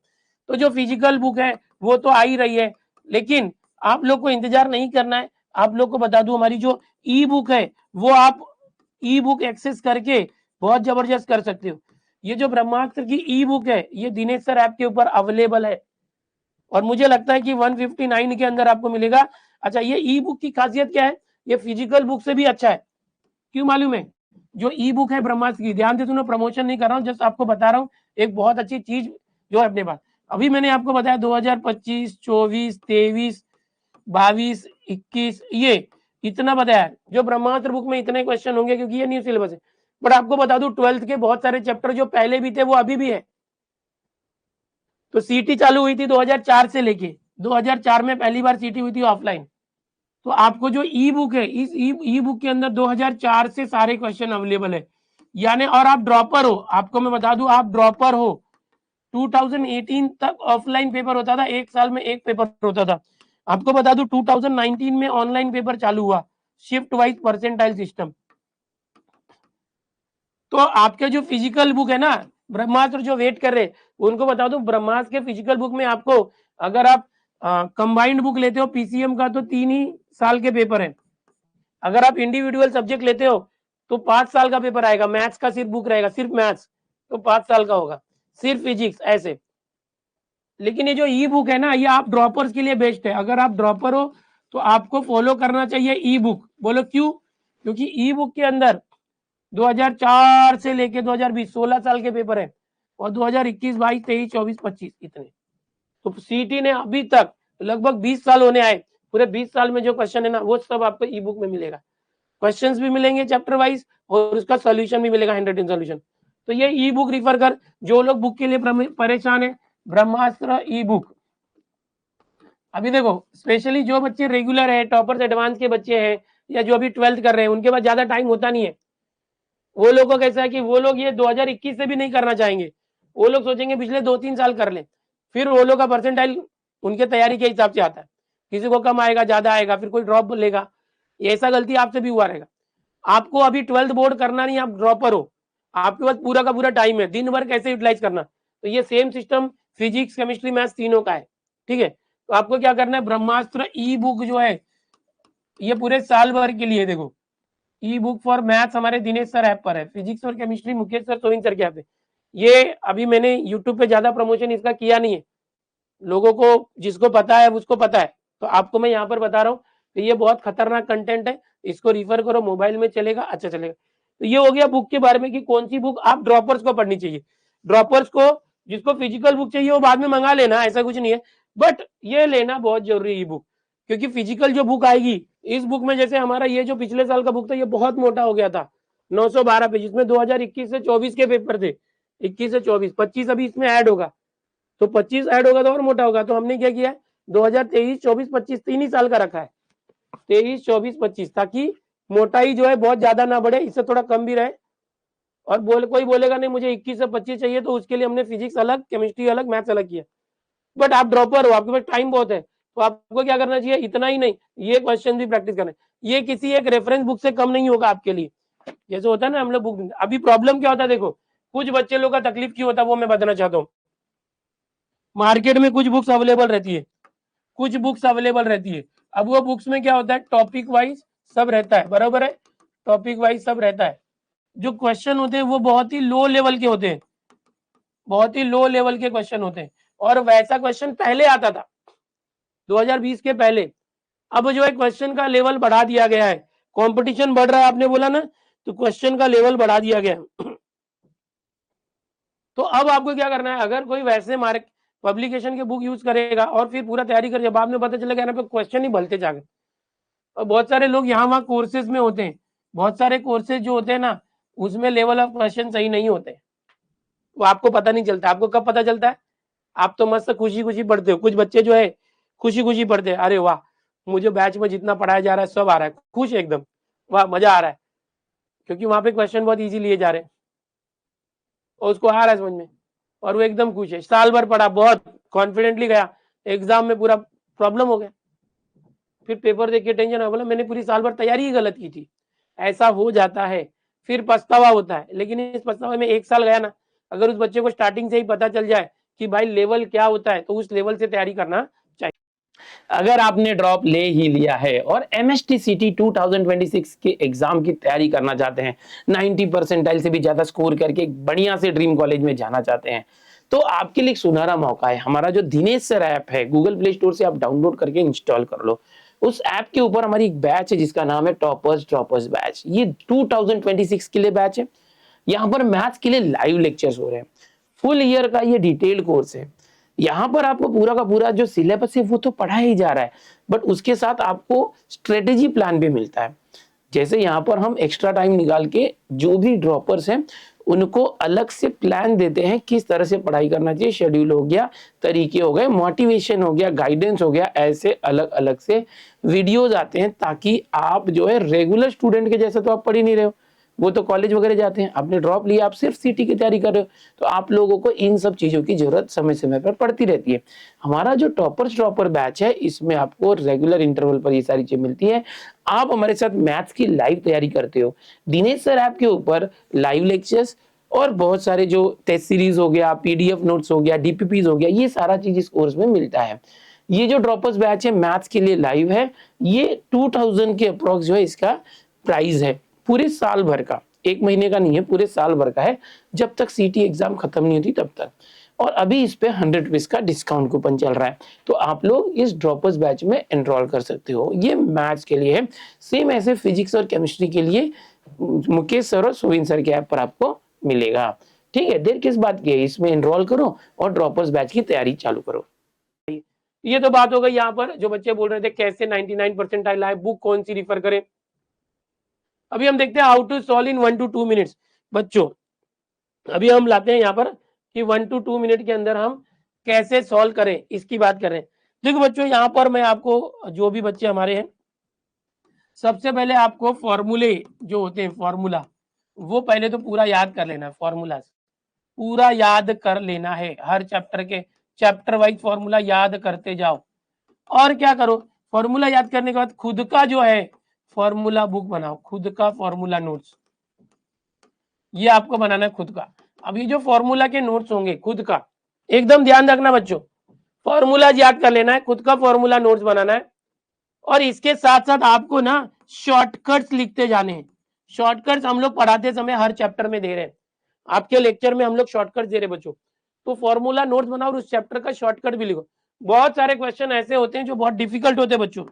तो जो फिजिकल बुक है वो तो आ ही रही है, लेकिन आप लोग को इंतजार नहीं करना है। आप लोग को बता दूं, हमारी जो ई बुक है वो आप ई बुक एक्सेस करके बहुत जबरदस्त कर सकते हो। ये जो ब्रह्मास्त्र की ई बुक है ये दिनेश सर ऐप के ऊपर अवेलेबल है और मुझे लगता है कि 159 के अंदर आपको मिलेगा। अच्छा, ये ई बुक की खासियत क्या है, ये फिजिकल बुक से भी अच्छा है। क्यों मालूम है? जो ई बुक है ब्रह्मास्त्र की, ध्यान से सुनो, प्रमोशन नहीं कर रहा हूँ, जस्ट आपको बता रहा हूँ एक बहुत अच्छी चीज जो है अपने पास। अभी मैंने आपको बताया 2025, 24, 23, 22, 21, ये इतना बताया जो ब्रह्मास्त्र बुक में इतने क्वेश्चन होंगे क्योंकि ये न्यू सिलेबस है। बट आपको बता दूं 12th के बहुत सारे चैप्टर जो पहले भी थे वो अभी भी है। तो सीटी चालू हुई थी 2004 से लेके 2004 में पहली बार सीटी हुई थी ऑफलाइन। तो आपको जो ई बुक है इस ई बुक के अंदर 2004 से सारे क्वेश्चन अवेलेबल है। यानी और आप ड्रॉपर हो, आपको मैं बता दूं आप ड्रॉपर हो। 2018 तक ऑफलाइन पेपर होता था, एक साल में एक पेपर होता था। आपको बता दूं 2019 में ऑनलाइन पेपर चालू हुआ, शिफ्ट वाइज परसेंटाइल सिस्टम। तो आपके जो फिजिकल बुक है ना ब्रह्मास्त्र जो वेट कर रहे उनको बता दूं ब्रह्मास्त्र के फिजिकल बुक में आपको अगर आप कंबाइंड बुक लेते हो पीसीएम का तो 3 ही साल के पेपर है। अगर आप इंडिविजुअल सब्जेक्ट लेते हो तो 5 साल का पेपर आएगा। मैथ्स का सिर्फ बुक रहेगा, सिर्फ मैथ्स तो 5 साल का होगा, सिर्फ फिजिक्स ऐसे। लेकिन ये जो ई बुक है ना ये आप ड्रॉपर्स के लिए बेस्ट है। अगर आप ड्रॉपर हो तो आपको फॉलो करना चाहिए ई बुक। बोलो क्यों? क्योंकि ई बुक के अंदर 2004 से लेके 2020 16 साल के पेपर है और 2021, 22, 23, 24, 25 इतने। तो सीटी ने अभी तक लगभग 20 साल होने आए, पूरे 20 साल में जो क्वेश्चन है ना वो सब आपको ई बुक में मिलेगा। क्वेश्चंस भी मिलेंगे चैप्टर वाइज और उसका सॉल्यूशन भी मिलेगा, हैंड रिटन सॉल्यूशन। तो ये ई बुक रिफर कर, जो लोग बुक के लिए परेशान है, ब्रह्मास्त्र ई बुक। अभी देखो स्पेशली जो बच्चे रेगुलर है, टॉपर्स एडवांस के बच्चे हैं या जो अभी 12th कर रहे हैं उनके पास ज्यादा टाइम होता नहीं है। वो लोगों को कैसा है कि वो लोग ये 2021 से भी नहीं करना चाहेंगे, वो लोग सोचेंगे पिछले 2-3 साल कर लें। फिर वो लोग का परसेंटाइल उनके तैयारी के हिसाब से आता है, किसी को कम आएगा, ज्यादा आएगा, फिर कोई ड्रॉप लेगा। ऐसा गलती आपसे भी हुआ रहेगा। आपको अभी 12th बोर्ड करना नहीं, आप ड्रॉपर हो, आपके पास पूरा का पूरा टाइम है, दिन भर कैसे यूटिलाइज करना। तो ये same system physics, chemistry, maths तीनों का है। ठीक है, तो आपको क्या करना है, ब्रह्मास्त्र ई बुक जो है ये पूरे साल भर के लिए, देखो ई बुक फॉर मैथ्स हमारे दिनेश सर ऐप पर है, फिजिक्स और केमिस्ट्री मुकेश सर, सोइंग सर के यहाँ पे। ये अभी मैंने यूट्यूब पे ज्यादा प्रमोशन इसका किया नहीं है, लोगों को जिसको पता है उसको पता है, तो आपको मैं यहाँ पर बता रहा हूँ कि ये बहुत खतरनाक कंटेंट है, इसको रिफर करो, मोबाइल में चलेगा, अच्छा चलेगा। तो ये हो गया बुक के बारे में कि कौन सी बुक आप ड्रॉपर्स को पढ़नी चाहिए। ड्रॉपर्स को जिसको फिजिकल बुक चाहिए वो बाद में मंगा लेना, ऐसा कुछ नहीं है, बट ये लेना बहुत जरूरी है ई बुक। क्योंकि फिजिकल जो बुक आएगी इस बुक में, जैसे हमारा ये जो पिछले साल का बुक था ये बहुत मोटा हो गया था, 912 पेज, इसमें 2021 से 24 के पेपर थे, 21 से 24, 25 अभी इसमें ऐड होगा, तो 25 ऐड होगा तो और मोटा होगा। तो हमने क्या किया, 2023, 24, 25 तीन ही साल का रखा है, 23, 24, 25, ताकि मोटाई जो है बहुत ज्यादा ना बढ़े, इससे थोड़ा कम भी रहे। और कोई बोलेगा नहीं मुझे 21 से 25 चाहिए, तो उसके लिए हमने फिजिक्स अलग, केमिस्ट्री अलग, मैथ्स अलग किया। बट आप ड्रॉपर हो, आपके पास टाइम बहुत है, तो आपको क्या करना चाहिए, इतना ही नहीं, ये क्वेश्चन भी प्रैक्टिस करना है। ये किसी एक रेफरेंस बुक से कम नहीं होगा आपके लिए। जैसे होता है ना हम लोग बुक, अभी प्रॉब्लम क्या होता है, देखो कुछ बच्चे लोग का तकलीफ क्यों होता है वो मैं बताना चाहता हूँ। मार्केट में कुछ बुक्स अवेलेबल रहती है, कुछ बुक्स अवेलेबल रहती है। अब वो बुक्स में क्या होता है, टॉपिक वाइज सब रहता है, बराबर है, टॉपिक वाइज सब रहता है। जो क्वेश्चन होते हैं वो बहुत ही लो लेवल के होते हैं, बहुत ही लो लेवल के क्वेश्चन होते हैं। और वैसा क्वेश्चन पहले आता था 2020 के पहले। अब जो है क्वेश्चन का लेवल बढ़ा दिया गया है, कंपटीशन बढ़ रहा है, आपने बोला ना, तो क्वेश्चन का लेवल बढ़ा दिया गया है। तो अब आपको क्या करना है, अगर कोई वैसे मार्क पब्लिकेशन के बुक यूज करेगा और फिर पूरा तैयारी कर, जब आपने पता चलेगा यहाँ पे क्वेश्चन ही भलते जागे। और बहुत सारे लोग यहाँ वहाँ कोर्सेज में होते हैं, बहुत सारे कोर्सेज जो होते हैं ना उसमें लेवल ऑफ क्वेश्चन सही नहीं होते, वो आपको पता नहीं चलता। आपको कब पता चलता है, आप तो मस्त खुशी खुशी पढ़ते हो, कुछ बच्चे जो है खुशी खुशी पढ़ते हैं, अरे वाह मुझे बैच में जितना पढ़ाया जा रहा है सब आ रहा है, खुश एकदम, वाह मजा आ रहा है, क्योंकि वहां पे क्वेश्चन बहुत इजी लिए जा रहे हैं और उसको आ रहा है समझ में, और वो एकदम खुश है, साल भर पढ़ा, बहुत कॉन्फिडेंटली गया, एग्जाम में पूरा प्रॉब्लम हो गया, फिर पेपर देख के टेंशन आ, बोला मैंने पूरी साल भर तैयारी ही गलत की थी। ऐसा हो जाता है, फिर पछतावा होता है। लेकिन इस पछतावे में 1 साल गया ना, अगर उस बच्चे को स्टार्टिंग से ही पता चल जाए कि भाई लेवल क्या होता है तो उस लेवल से तैयारी करना चाहिए। अगर आपने ड्रॉप ले ही लिया है और MSTCT 2026 के एग्जाम की तैयारी करना चाहते हैं, 90 परसेंटाइल से भी ज्यादा स्कोर करके एक बढ़िया से ड्रीम कॉलेज में जाना चाहते हैं, तो आपके लिए एक सुनहरा मौका है। हमारा जो दिनेश सर ऐप है, गूगल प्ले स्टोर से आप डाउनलोड करके इंस्टॉल कर लो। उस ऐप के ऊपर हमारी एक बैच है जिसका नाम है टॉपर्स ड्रॉपर्स बैच। ये 2026 के लिए बैच है। यहाँ पर मैथ्स के लिए लाइव लेक्चर्स हो रहे हैं। फुल ईयर का ये डिटेल कोर्स है। यहाँ पर आपको पूरा का पूरा जो सिलेबस है वो तो पढ़ाया ही जा रहा है, बट उसके साथ आपको स्ट्रेटेजी प्लान भी मिलता है। जैसे यहाँ पर हम एक्स्ट्रा टाइम निकाल के जो भी ड्रॉपर्स हैं उनको अलग से प्लान देते हैं, किस तरह से पढ़ाई करना चाहिए, शेड्यूल हो गया, तरीके हो गए, मोटिवेशन हो गया, गाइडेंस हो गया, ऐसे अलग अलग से वीडियोज आते हैं ताकि आप जो है रेगुलर स्टूडेंट के जैसे तो आप पढ़ ही नहीं रहे हो, वो तो कॉलेज वगैरह जाते हैं, आपने ड्रॉप लिया, आप सिर्फ सीटी की तैयारी कर रहे हो, तो आप लोगों को इन सब चीजों की जरूरत समय समय पर पड़ती रहती है। हमारा जो टॉपर्स ड्रॉपर बैच है इसमें आपको रेगुलर इंटरवल पर ये सारी चीजें मिलती है। आप हमारे साथ मैथ्स की लाइव तैयारी करते हो, दिनेश सर ऐप के ऊपर लाइव लेक्चर्स और बहुत सारे जो टेस्ट सीरीज हो गया, पीडीएफ नोट्स हो गया, डीपीपीज हो गया, ये सारा चीज इस कोर्स में मिलता है। ये जो ड्रॉपर्स बैच है मैथ्स के लिए लाइव है, ये 2000 के अप्रोक्स जो है इसका प्राइस है, पूरे साल भर का, एक महीने का नहीं है, पूरे साल भर का है, जब तक सीटी एग्जाम खत्म नहीं होती तब तक। और अभी इस पे 100 रुपीज का डिस्काउंट कूपन चल रहा है, तो आप लोग इस ड्रॉपर्स बैच में एनरोल कर सकते हो। ये मैथ्स के लिए है, सेम ऐसे फिजिक्स और केमिस्ट्री के लिए मुकेश सर और सुविन सर के ऐप पर आपको मिलेगा। ठीक है, देर किस बात की है, इसमें एनरोल करो और ड्रॉपर्स बैच की तैयारी चालू करो। ये तो बात हो गई। यहाँ पर जो बच्चे बोल रहे थे कैसे 99 परसेंटाइल आए, बुक कौन सी रिफर करें, अभी हम देखते हैं how to solve in 1 to 2 minutes. बच्चों अभी हम लाते हैं यहाँ पर कि 1 to 2 मिनट के अंदर हम कैसे सॉल्व करें, इसकी बात कर रहे हैं। देखो बच्चों, यहाँ पर मैं आपको, जो भी बच्चे हमारे हैं, सबसे पहले आपको फॉर्मूले जो होते हैं, फॉर्मूला वो पहले तो पूरा याद कर लेना है। फॉर्मूला पूरा याद कर लेना है, हर चैप्टर के चैप्टर वाइज फॉर्मूला याद करते जाओ। और क्या करो, फॉर्मूला याद करने के बाद खुद का जो है फॉर्मूला बुक बनाओ, खुद का फॉर्मूला नोट्स, ये आपको बनाना है खुद का। अब ये जो फॉर्मूला के नोट्स होंगे खुद का, एकदम ध्यान रखना बच्चों, फॉर्मूला याद कर लेना है, खुद का फॉर्मूला नोट्स बनाना है, और इसके साथ साथ आपको ना शॉर्टकट्स लिखते जाने हैं। शॉर्टकट्स हम लोग पढ़ाते समय हर चैप्टर में दे रहे हैं, आपके लेक्चर में हम लोग शॉर्टकट दे रहे बच्चों, तो फॉर्मूला नोट्स बनाओ और उस चैप्टर का शॉर्टकट भी लिखो। बहुत सारे क्वेश्चन ऐसे होते हैं जो बहुत डिफिकल्ट होते हैं बच्चों,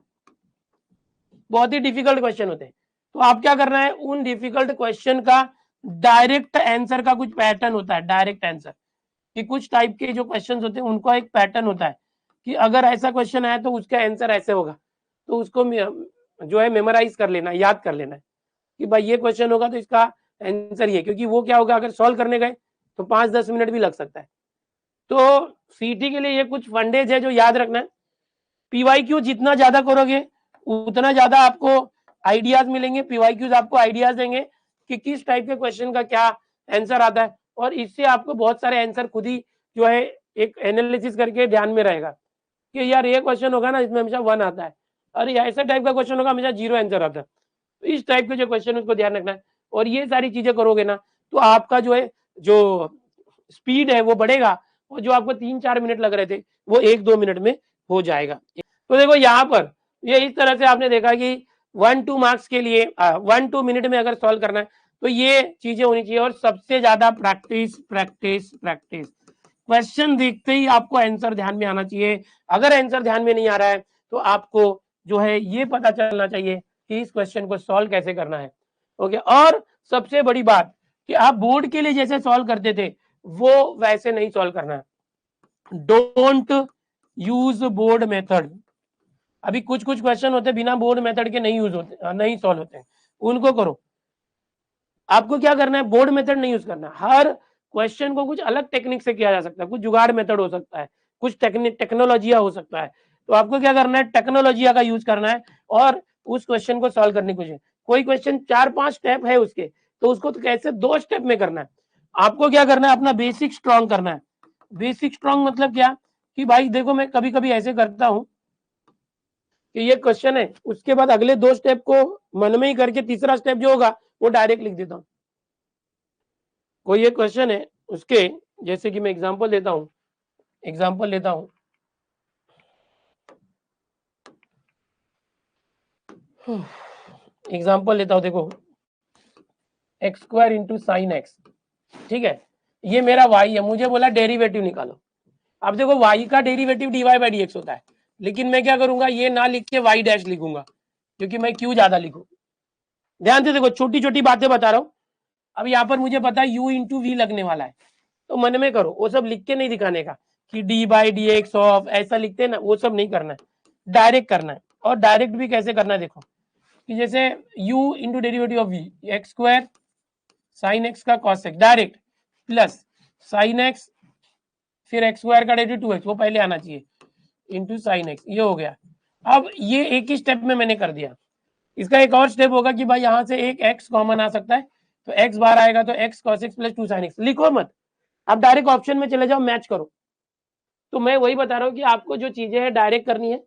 बहुत ही डिफिकल्ट क्वेश्चन होते हैं, तो आप क्या करना है, उन डिफिकल्ट क्वेश्चन का डायरेक्ट आंसर का कुछ पैटर्न होता है, डायरेक्ट आंसर कि कुछ टाइप के जो क्वेश्चन होते हैं उनका एक पैटर्न होता है कि अगर ऐसा क्वेश्चन आया तो उसका आंसर ऐसे होगा, तो उसको जो है मेमोराइज कर लेना, याद कर लेना है कि भाई ये क्वेश्चन होगा तो इसका आंसर ये, क्योंकि वो क्या होगा, अगर सॉल्व करने गए तो 5-10 मिनट भी लग सकता है। तो सीटी के लिए ये कुछ फंडेज है जो याद रखना है। पीवाईक्यू जितना ज्यादा करोगे उतना ज्यादा आपको आइडियाज मिलेंगे, पीवाईक्यूज आपको आइडियाज देंगे कि किस टाइप के क्वेश्चन का क्या आंसर आता है, और इससे आपको बहुत सारे आंसर खुद ही जो है एक एनालिसिस करके ध्यान में रहेगा कि यार ये क्वेश्चन होगा ना इसमें हमेशा 1 आता है, और ये ऐसा टाइप का क्वेश्चन होगा हमेशा 0 आंसर आता है, तो इस टाइप के जो क्वेश्चन उसको ध्यान रखना है। और ये सारी चीजें करोगे ना तो आपका जो है जो स्पीड है वो बढ़ेगा, और जो आपको 3-4 मिनट लग रहे थे वो 1-2 मिनट में हो जाएगा। तो देखो यहाँ पर ये इस तरह से आपने देखा कि 1-2 मार्क्स के लिए 1-2 मिनट में अगर सॉल्व करना है तो ये चीजें होनी चाहिए, और सबसे ज्यादा प्रैक्टिस प्रैक्टिस प्रैक्टिस। क्वेश्चन देखते ही आपको आंसर ध्यान में आना चाहिए, अगर आंसर ध्यान में नहीं आ रहा है तो आपको जो है ये पता चलना चाहिए कि इस क्वेश्चन को सॉल्व कैसे करना है। ओके, और सबसे बड़ी बात कि आप बोर्ड के लिए जैसे सॉल्व करते थे वो वैसे नहीं सॉल्व करना है। Don't use board method. अभी कुछ कुछ क्वेश्चन होते हैं बिना बोर्ड मेथड के नहीं यूज होते, नहीं सॉल्व होते हैं, उनको करो। आपको क्या करना है, बोर्ड मेथड नहीं यूज करना, हर क्वेश्चन को कुछ अलग टेक्निक से किया जा सकता है, कुछ जुगाड़ मेथड हो सकता है, कुछ टेक्नोलॉजिया हो सकता है, तो आपको क्या करना है, टेक्नोलॉजिया का यूज करना है और उस क्वेश्चन को सॉल्व करने की कोशिश। कोई क्वेश्चन 4-5 स्टेप है उसके, तो उसको तो कैसे 2 स्टेप में करना है। आपको क्या करना है, अपना बेसिक स्ट्रॉन्ग करना है। बेसिक स्ट्रॉन्ग मतलब क्या कि भाई देखो मैं कभी कभी ऐसे करता हूं कि ये क्वेश्चन है, उसके बाद अगले 2 स्टेप को मन में ही करके तीसरा स्टेप जो होगा वो डायरेक्ट लिख देता हूं। कोई एक क्वेश्चन है उसके, जैसे कि मैं एग्जांपल लेता हूं, एग्जाम्पल लेता हूं, देखो x square into sine x, ठीक है, ये मेरा वाई है, मुझे बोला डेरिवेटिव निकालो। अब देखो वाई का derivative dy by d x होता है, लेकिन मैं क्या करूंगा, ये ना लिख के वाई डैश लिखूंगा, क्योंकि मैं क्यों ज्यादा लिखूं। ध्यान से देखो, छोटी छोटी बातें बता रहा हूं। अब यहाँ पर मुझे पता है यू इंटू वी लगने वाला है, तो मन में करो, वो सब लिख के नहीं दिखाने का कि D by d x of ऐसा लिखते हैं ना, वो सब नहीं करना है, डायरेक्ट करना है। और डायरेक्ट भी कैसे करना है, देखो कि जैसे u into derivative of v, x square sine x का cos x direct, plus sine x फिर एक्स स्क्वायर का डेरिवेटिव 2x, वो पहले आना चाहिए, इंटू साइन एक्स, ये हो गया। अब ये एक ही स्टेप में मैंने कर दिया। इसका एक और स्टेप होगा कि भाई यहाँ से एक x कॉमन आ सकता है, तो x बार आएगा तो x cos x plus 2 sin x, लिखो मत, अब डायरेक्ट ऑप्शन में चले जाओ, मैच करो। तो मैं वही बता रहा हूँ कि आपको जो चीजें हैं डायरेक्ट करनी है,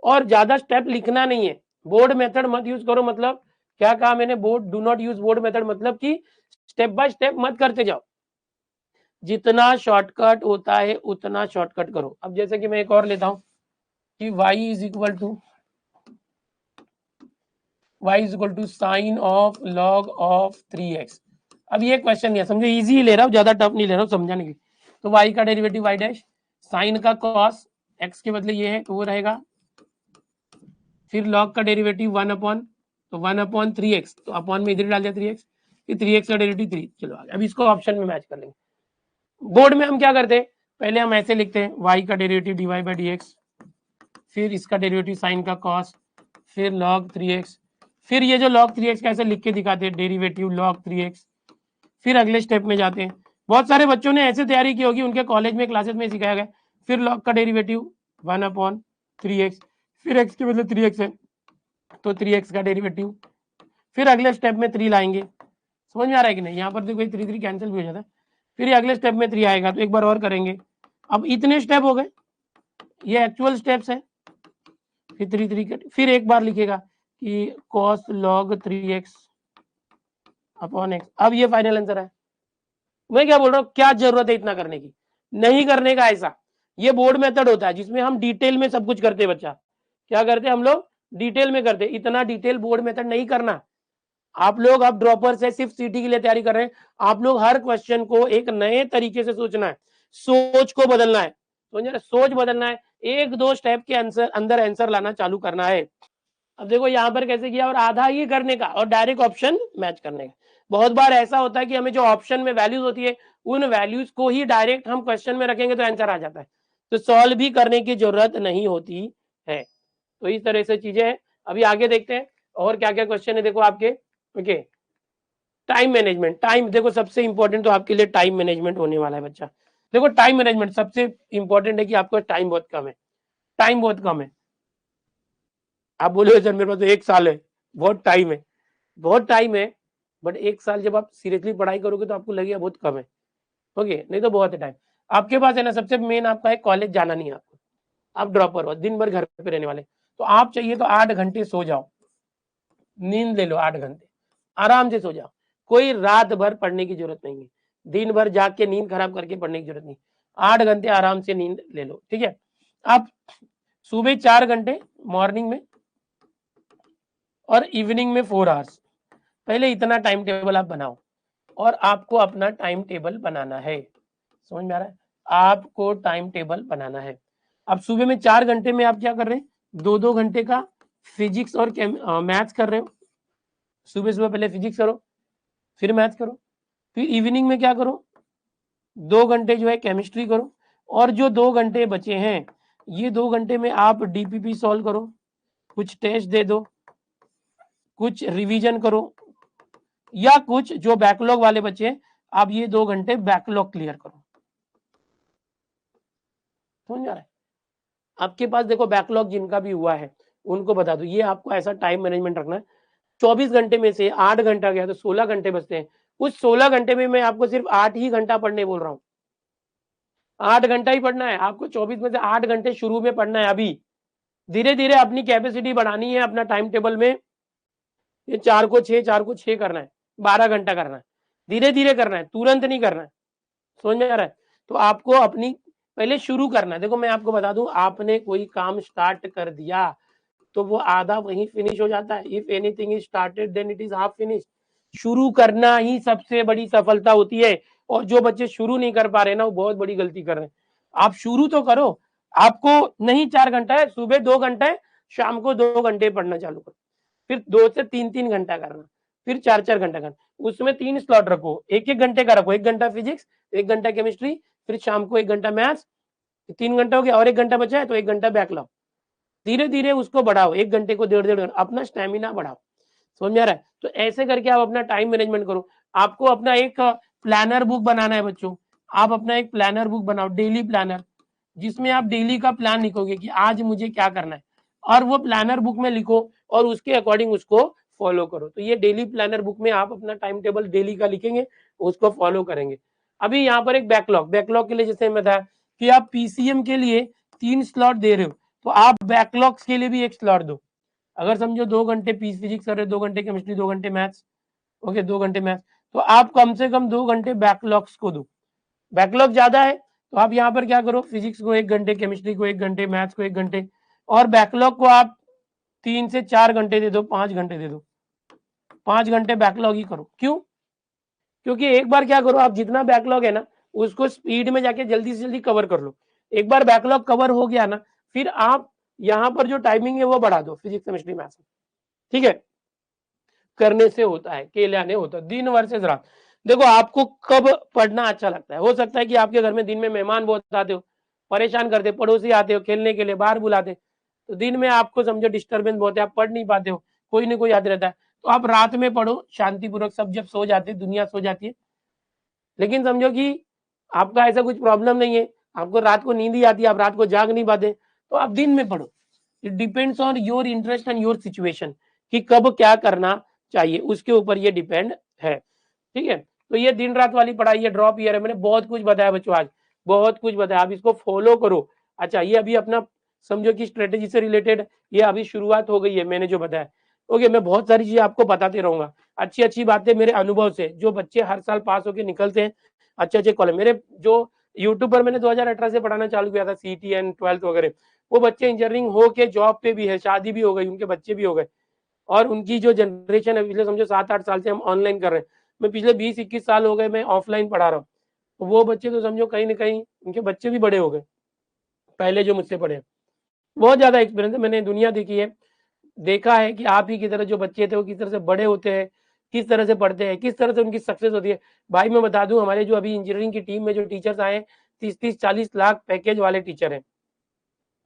और ज्यादा स्टेप लिखना नहीं है। बोर्ड मेथड मत यूज करो, मतलब क्या कहा मैंने, board do not use board method, मतलब कि स्टेप बाय स्टेप मत करते जाओ, जितना शॉर्टकट होता है उतना शॉर्टकट करो। अब जैसे कि मैं एक और लेता हूं कि y is equal to sine of log of 3x। अब ये क्वेश्चन है, समझो इजी ले रहा हूँ, ज्यादा टफ नहीं ले रहा हूँ समझाने की। तो y का डेरिवेटिव y डैश, साइन का कॉस x के बदले ये है तो वो रहेगा, फिर लॉग का डेरिवेटिव 1 अपॉन, तो 1 अपॉन 3x, तो अपॉन में इधर डाल दिया 3x, फिर 3x का डेरिवेटिव 3। चलो आगे, अब इसको ऑप्शन में मैच कर लेंगे। बोर्ड में हम क्या करते हैं, पहले हम ऐसे लिखते हैं y का derivative dy by d x, फिर इसका डेरिवेटिव साइन का कॉस, फिर log 3x, फिर ये जो log 3x कैसे लिख के दिखाते हैं, डेरिवेटिव log 3x। फिर अगले स्टेप में जाते हैं, बहुत सारे बच्चों ने ऐसे तैयारी की होगी, उनके कॉलेज में क्लासेस में सिखाया गया। फिर log का डेरिवेटिव 1 अपॉन 3x, फिर x के बदले 3x है तो 3x का डेरिवेटिव, फिर अगले स्टेप में 3 लाएंगे। समझ में आ रहा है कि नहीं, यहाँ पर देखो 3 3 कैंसिल भी हो जाता है। फिर अगले स्टेप में 3 आएगा तो एक बार और करेंगे। अब इतने स्टेप हो गए, ये एक्चुअल स्टेप्स है। फिर 3 3 फिर एक बार लिखेगा कि cos log 3x upon x। अब ये फाइनल आंसर है। मैं क्या बोल रहा हूँ, क्या जरूरत है इतना करने की, नहीं करने का। ऐसा ये बोर्ड मेथड होता है जिसमें हम डिटेल में सब कुछ करते हैं। बच्चा क्या करते हैं, हम लोग डिटेल में करते हैं, इतना डिटेल बोर्ड मेथड नहीं करना। आप लोग अब ड्रॉपर से सिर्फ सीटी के लिए तैयारी कर रहे हैं, आप लोग हर क्वेश्चन को एक नए तरीके से सोचना है, सोच को बदलना है, समझ, सोच बदलना है, एक दो स्टेप के आंसर अंदर आंसर लाना चालू करना है। अब देखो यहाँ पर कैसे किया, और आधा ही करने का और डायरेक्ट ऑप्शन मैच करने का। बहुत बार ऐसा होता है कि हमें जो ऑप्शन में वैल्यूज होती है, उन वैल्यूज को ही डायरेक्ट हम क्वेश्चन में रखेंगे तो आंसर आ जाता है, तो सॉल्व भी करने की जरूरत नहीं होती है। तो इस तरह से चीजें हैं। अभी आगे देखते हैं और क्या क्या क्वेश्चन है, देखो आपके। ओके, टाइम मैनेजमेंट, टाइम देखो सबसे इंपॉर्टेंट तो आपके लिए टाइम मैनेजमेंट होने वाला है बच्चा। देखो टाइम मैनेजमेंट सबसे इंपॉर्टेंट है कि आपको टाइम बहुत कम है, टाइम बहुत कम है। आप बोले सर मेरे पास तो 1 साल है, बहुत टाइम है, बहुत टाइम है, बट 1 साल जब आप सीरियसली पढ़ाई करोगे तो आपको लगेगा बहुत कम है। ओके, नहीं तो बहुत है टाइम आपके पास है ना। सबसे मेन आपका है कॉलेज जाना नहीं है आपको, आप ड्रॉपर हो, दिन भर घर पे रहने वाले, तो आप चाहिए तो 8 घंटे सो जाओ, नींद ले लो 8 घंटे, आराम से सो जाओ। कोई रात भर पढ़ने की जरूरत नहीं है, दिन भर जाग के नींद खराब करके पढ़ने की जरूरत नहीं, 8 घंटे आराम से नींद ले लो, ठीक है। आप सुबह 4 घंटे मॉर्निंग में और इवनिंग में 4 आवर्स, पहले इतना टाइम टेबल आप बनाओ, और आपको अपना टाइम टेबल बनाना है। समझ में आ रहा है, आपको टाइम टेबल बनाना है। अब सुबह में 4 घंटे में आप क्या कर रहे हैं, 2-2 घंटे का फिजिक्स और मैथ्स कर रहे हो। सुबह सुबह पहले फिजिक्स करो, फिर मैथ्स करो, फिर इवनिंग में क्या करो, 2 घंटे जो है केमिस्ट्री करो, और जो 2 घंटे बचे हैं, ये 2 घंटे में आप डीपीपी सॉल्व करो, कुछ टेस्ट दे दो, कुछ रिवीजन करो, या कुछ जो बैकलॉग वाले बच्चे हैं, आप ये 2 घंटे बैकलॉग क्लियर करो। समझ में आ रहा है, आपके पास देखो बैकलॉग जिनका भी हुआ है उनको बता दो, ये आपको ऐसा टाइम मैनेजमेंट रखना है। 24 घंटे में से 8 घंटा गया तो 16 घंटे बचते हैं, उस 16 घंटे में मैं आपको सिर्फ 8 ही घंटा पढ़ने बोल रहा हूँ, 8 घंटा ही पढ़ना है आपको। 24 में से 8 घंटे शुरू में पढ़ना है। अभी धीरे धीरे अपनी कैपेसिटी बढ़ानी है, अपना टाइम टेबल में ये 4 को 6 4 को 6 करना है, 12 घंटा करना है, धीरे धीरे करना है, तुरंत नहीं करना है। समझ में आ रहा है, तो आपको अपनी पहले शुरू करना है। देखो मैं आपको बता दूं, आपने कोई काम स्टार्ट कर दिया, तो वो आधा वहीं फिनिश हो जाता है। If anything is started then it is half finish. शुरू करना ही सबसे बड़ी सफलता होती है, और जो बच्चे शुरू नहीं कर पा रहे ना वो बहुत बड़ी गलती कर रहे हैं। आप शुरू तो करो। आपको नहीं 4 घंटा है, सुबह 2 घंटे, शाम को 2 घंटे पढ़ना चालू करो, फिर 2 से 3-3 घंटा करना, फिर 4-4 घंटा करना। उसमें 3 स्लॉट रखो, 1-1 घंटे का रखो, 1 घंटा फिजिक्स, 1 घंटा केमिस्ट्री, फिर शाम को 1 घंटा मैथ्स, 3 घंटा हो गया, और 1 घंटा बचा है तो 1 घंटा बैकलॉग। धीरे-धीरे उसको बढ़ाओ, 1 घंटे को डेढ़-डेढ़ घंटा, अपना स्टैमिना बढ़ाओ। समझ में आ रहा है? तो ऐसे करके आप अपना टाइम मैनेजमेंट करो। आपको अपना एक प्लानर बुक बनाना है बच्चों। आप अपना एक प्लानर बुक बनाओ, डेली प्लानर, जिसमें आप डेली का प्लान लिखोगे कि आज मुझे क्या करना है, और वो प्लानर बुक में लिखो और उसके अकॉर्डिंग उसको फॉलो करो। तो ये डेली प्लानर बुक में आप अपना टाइम टेबल डेली का लिखेंगे, उसको फॉलो करेंगे। अभी यहाँ पर एक बैकलॉग के लिए जैसे मैं बताया कि आप पीसीएम के लिए 3 स्लॉट दे रहे हो, तो आप बैकलॉग्स के लिए भी एक स्लॉट दो। अगर समझो 2 घंटे फिजिक्स कर रहे हो, 2 घंटे केमिस्ट्री, 2 घंटे मैथ्स, ओके 2 घंटे मैथ्स, तो आप कम से कम 2 घंटे बैकलॉग्स को दो। बैकलॉग ज्यादा है तो आप यहाँ पर क्या करो, फिजिक्स को 1 घंटे, केमिस्ट्री को 1 घंटे, मैथ्स को 1 घंटे, और बैकलॉग को आप 3 से 4 घंटे दे दो, 5 घंटे दे दो। 5 घंटे बैकलॉग ही करो। क्यों? क्योंकि एक बार क्या करो, आप जितना बैकलॉग है ना उसको स्पीड में जाके जल्दी से जल्दी कवर कर लो। एक बार बैकलॉग कवर हो गया ना, फिर आप यहाँ पर जो टाइमिंग है वो बढ़ा दो फिजिक्स, केमिस्ट्री, मैथ्स। ठीक है, करने से होता है, केल्याने होता है, दिन वर्सेस रात। देखो आपको कब पढ़ना अच्छा लगता है। हो सकता है कि आपके घर में दिन में मेहमान बहुत आते हो, परेशान करते, पड़ोसी आते हो खेलने के लिए, बाहर बुलाते, तो दिन में आपको समझो डिस्टर्बेंस बहुत है, आप पढ़ नहीं पाते हो, कोई ना कोई याद रहता है, तो आप रात में पढ़ो शांतिपूर्वक, सब जब सो जाते, दुनिया सो जाती है। लेकिन समझो कि आपका ऐसा कुछ प्रॉब्लम नहीं है, आपको रात को नींद ही आती है, आप रात को जाग नहीं पाते, तो आप दिन में पढ़ो। It depends on your interest and your situation कि कब क्या करना चाहिए, उसके ऊपर ये डिपेंड है। ठीक है, तो ये दिन रात वाली पढ़ाई है, ड्रॉप ईयर है। मैंने बहुत कुछ बताया बच्चों, आज बहुत कुछ बताया, आप इसको फॉलो करो। अच्छा, ये अभी अपना समझो कि स्ट्रेटेजी से रिलेटेड ये अभी शुरुआत हो गई है, मैंने जो बताया। ओके, मैं बहुत सारी चीजें आपको बताते रहूंगा, अच्छी अच्छी बातें मेरे अनुभव से, जो बच्चे हर साल पास होकर निकलते हैं अच्छे अच्छे कॉलेज। मेरे जो यूट्यूब पर मैंने 2018 से पढ़ाना चालू किया था, सीटी एंड 12th वगैरह, वो बच्चे इंजीनियरिंग हो के जॉब पे भी है, शादी भी हो गई, उनके बच्चे भी हो गए, और उनकी जो जनरेशन है पिछले समझो 7-8 साल से हम ऑनलाइन कर रहे हैं। मैं पिछले 20-21 साल हो गए मैं ऑफलाइन पढ़ा रहा हूँ, तो वो बच्चे तो समझो कहीं ना कहीं उनके बच्चे भी बड़े हो गए, पहले जो मुझसे पढ़े। बहुत ज्यादा एक्सपीरियंस है, मैंने दुनिया देखी है, देखा है कि आप ही की तरह जो बच्चे थे वो किस तरह से बड़े होते हैं, किस तरह से पढ़ते हैं, किस तरह से उनकी सक्सेस होती है। भाई मैं बता दूं, हमारे जो अभी इंजीनियरिंग की टीम में जो टीचर्स आए, 30-40 लाख पैकेज वाले टीचर हैं,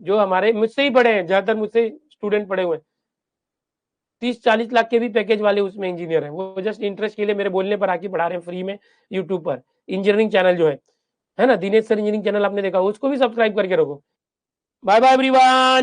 जो हमारे मुझसे ही पढ़े हैं, ज्यादातर मुझसे स्टूडेंट पढ़े हुए हैं। 30-40 लाख के भी पैकेज वाले उसमें इंजीनियर हैं, वो जस्ट इंटरेस्ट के लिए मेरे बोलने पर आके पढ़ा रहे हैं फ्री में यूट्यूब पर। इंजीनियरिंग चैनल जो है ना, दिनेश सर इंजीनियरिंग चैनल आपने देखा, उसको भी सब्सक्राइब करके रखो। Bye bye everyone.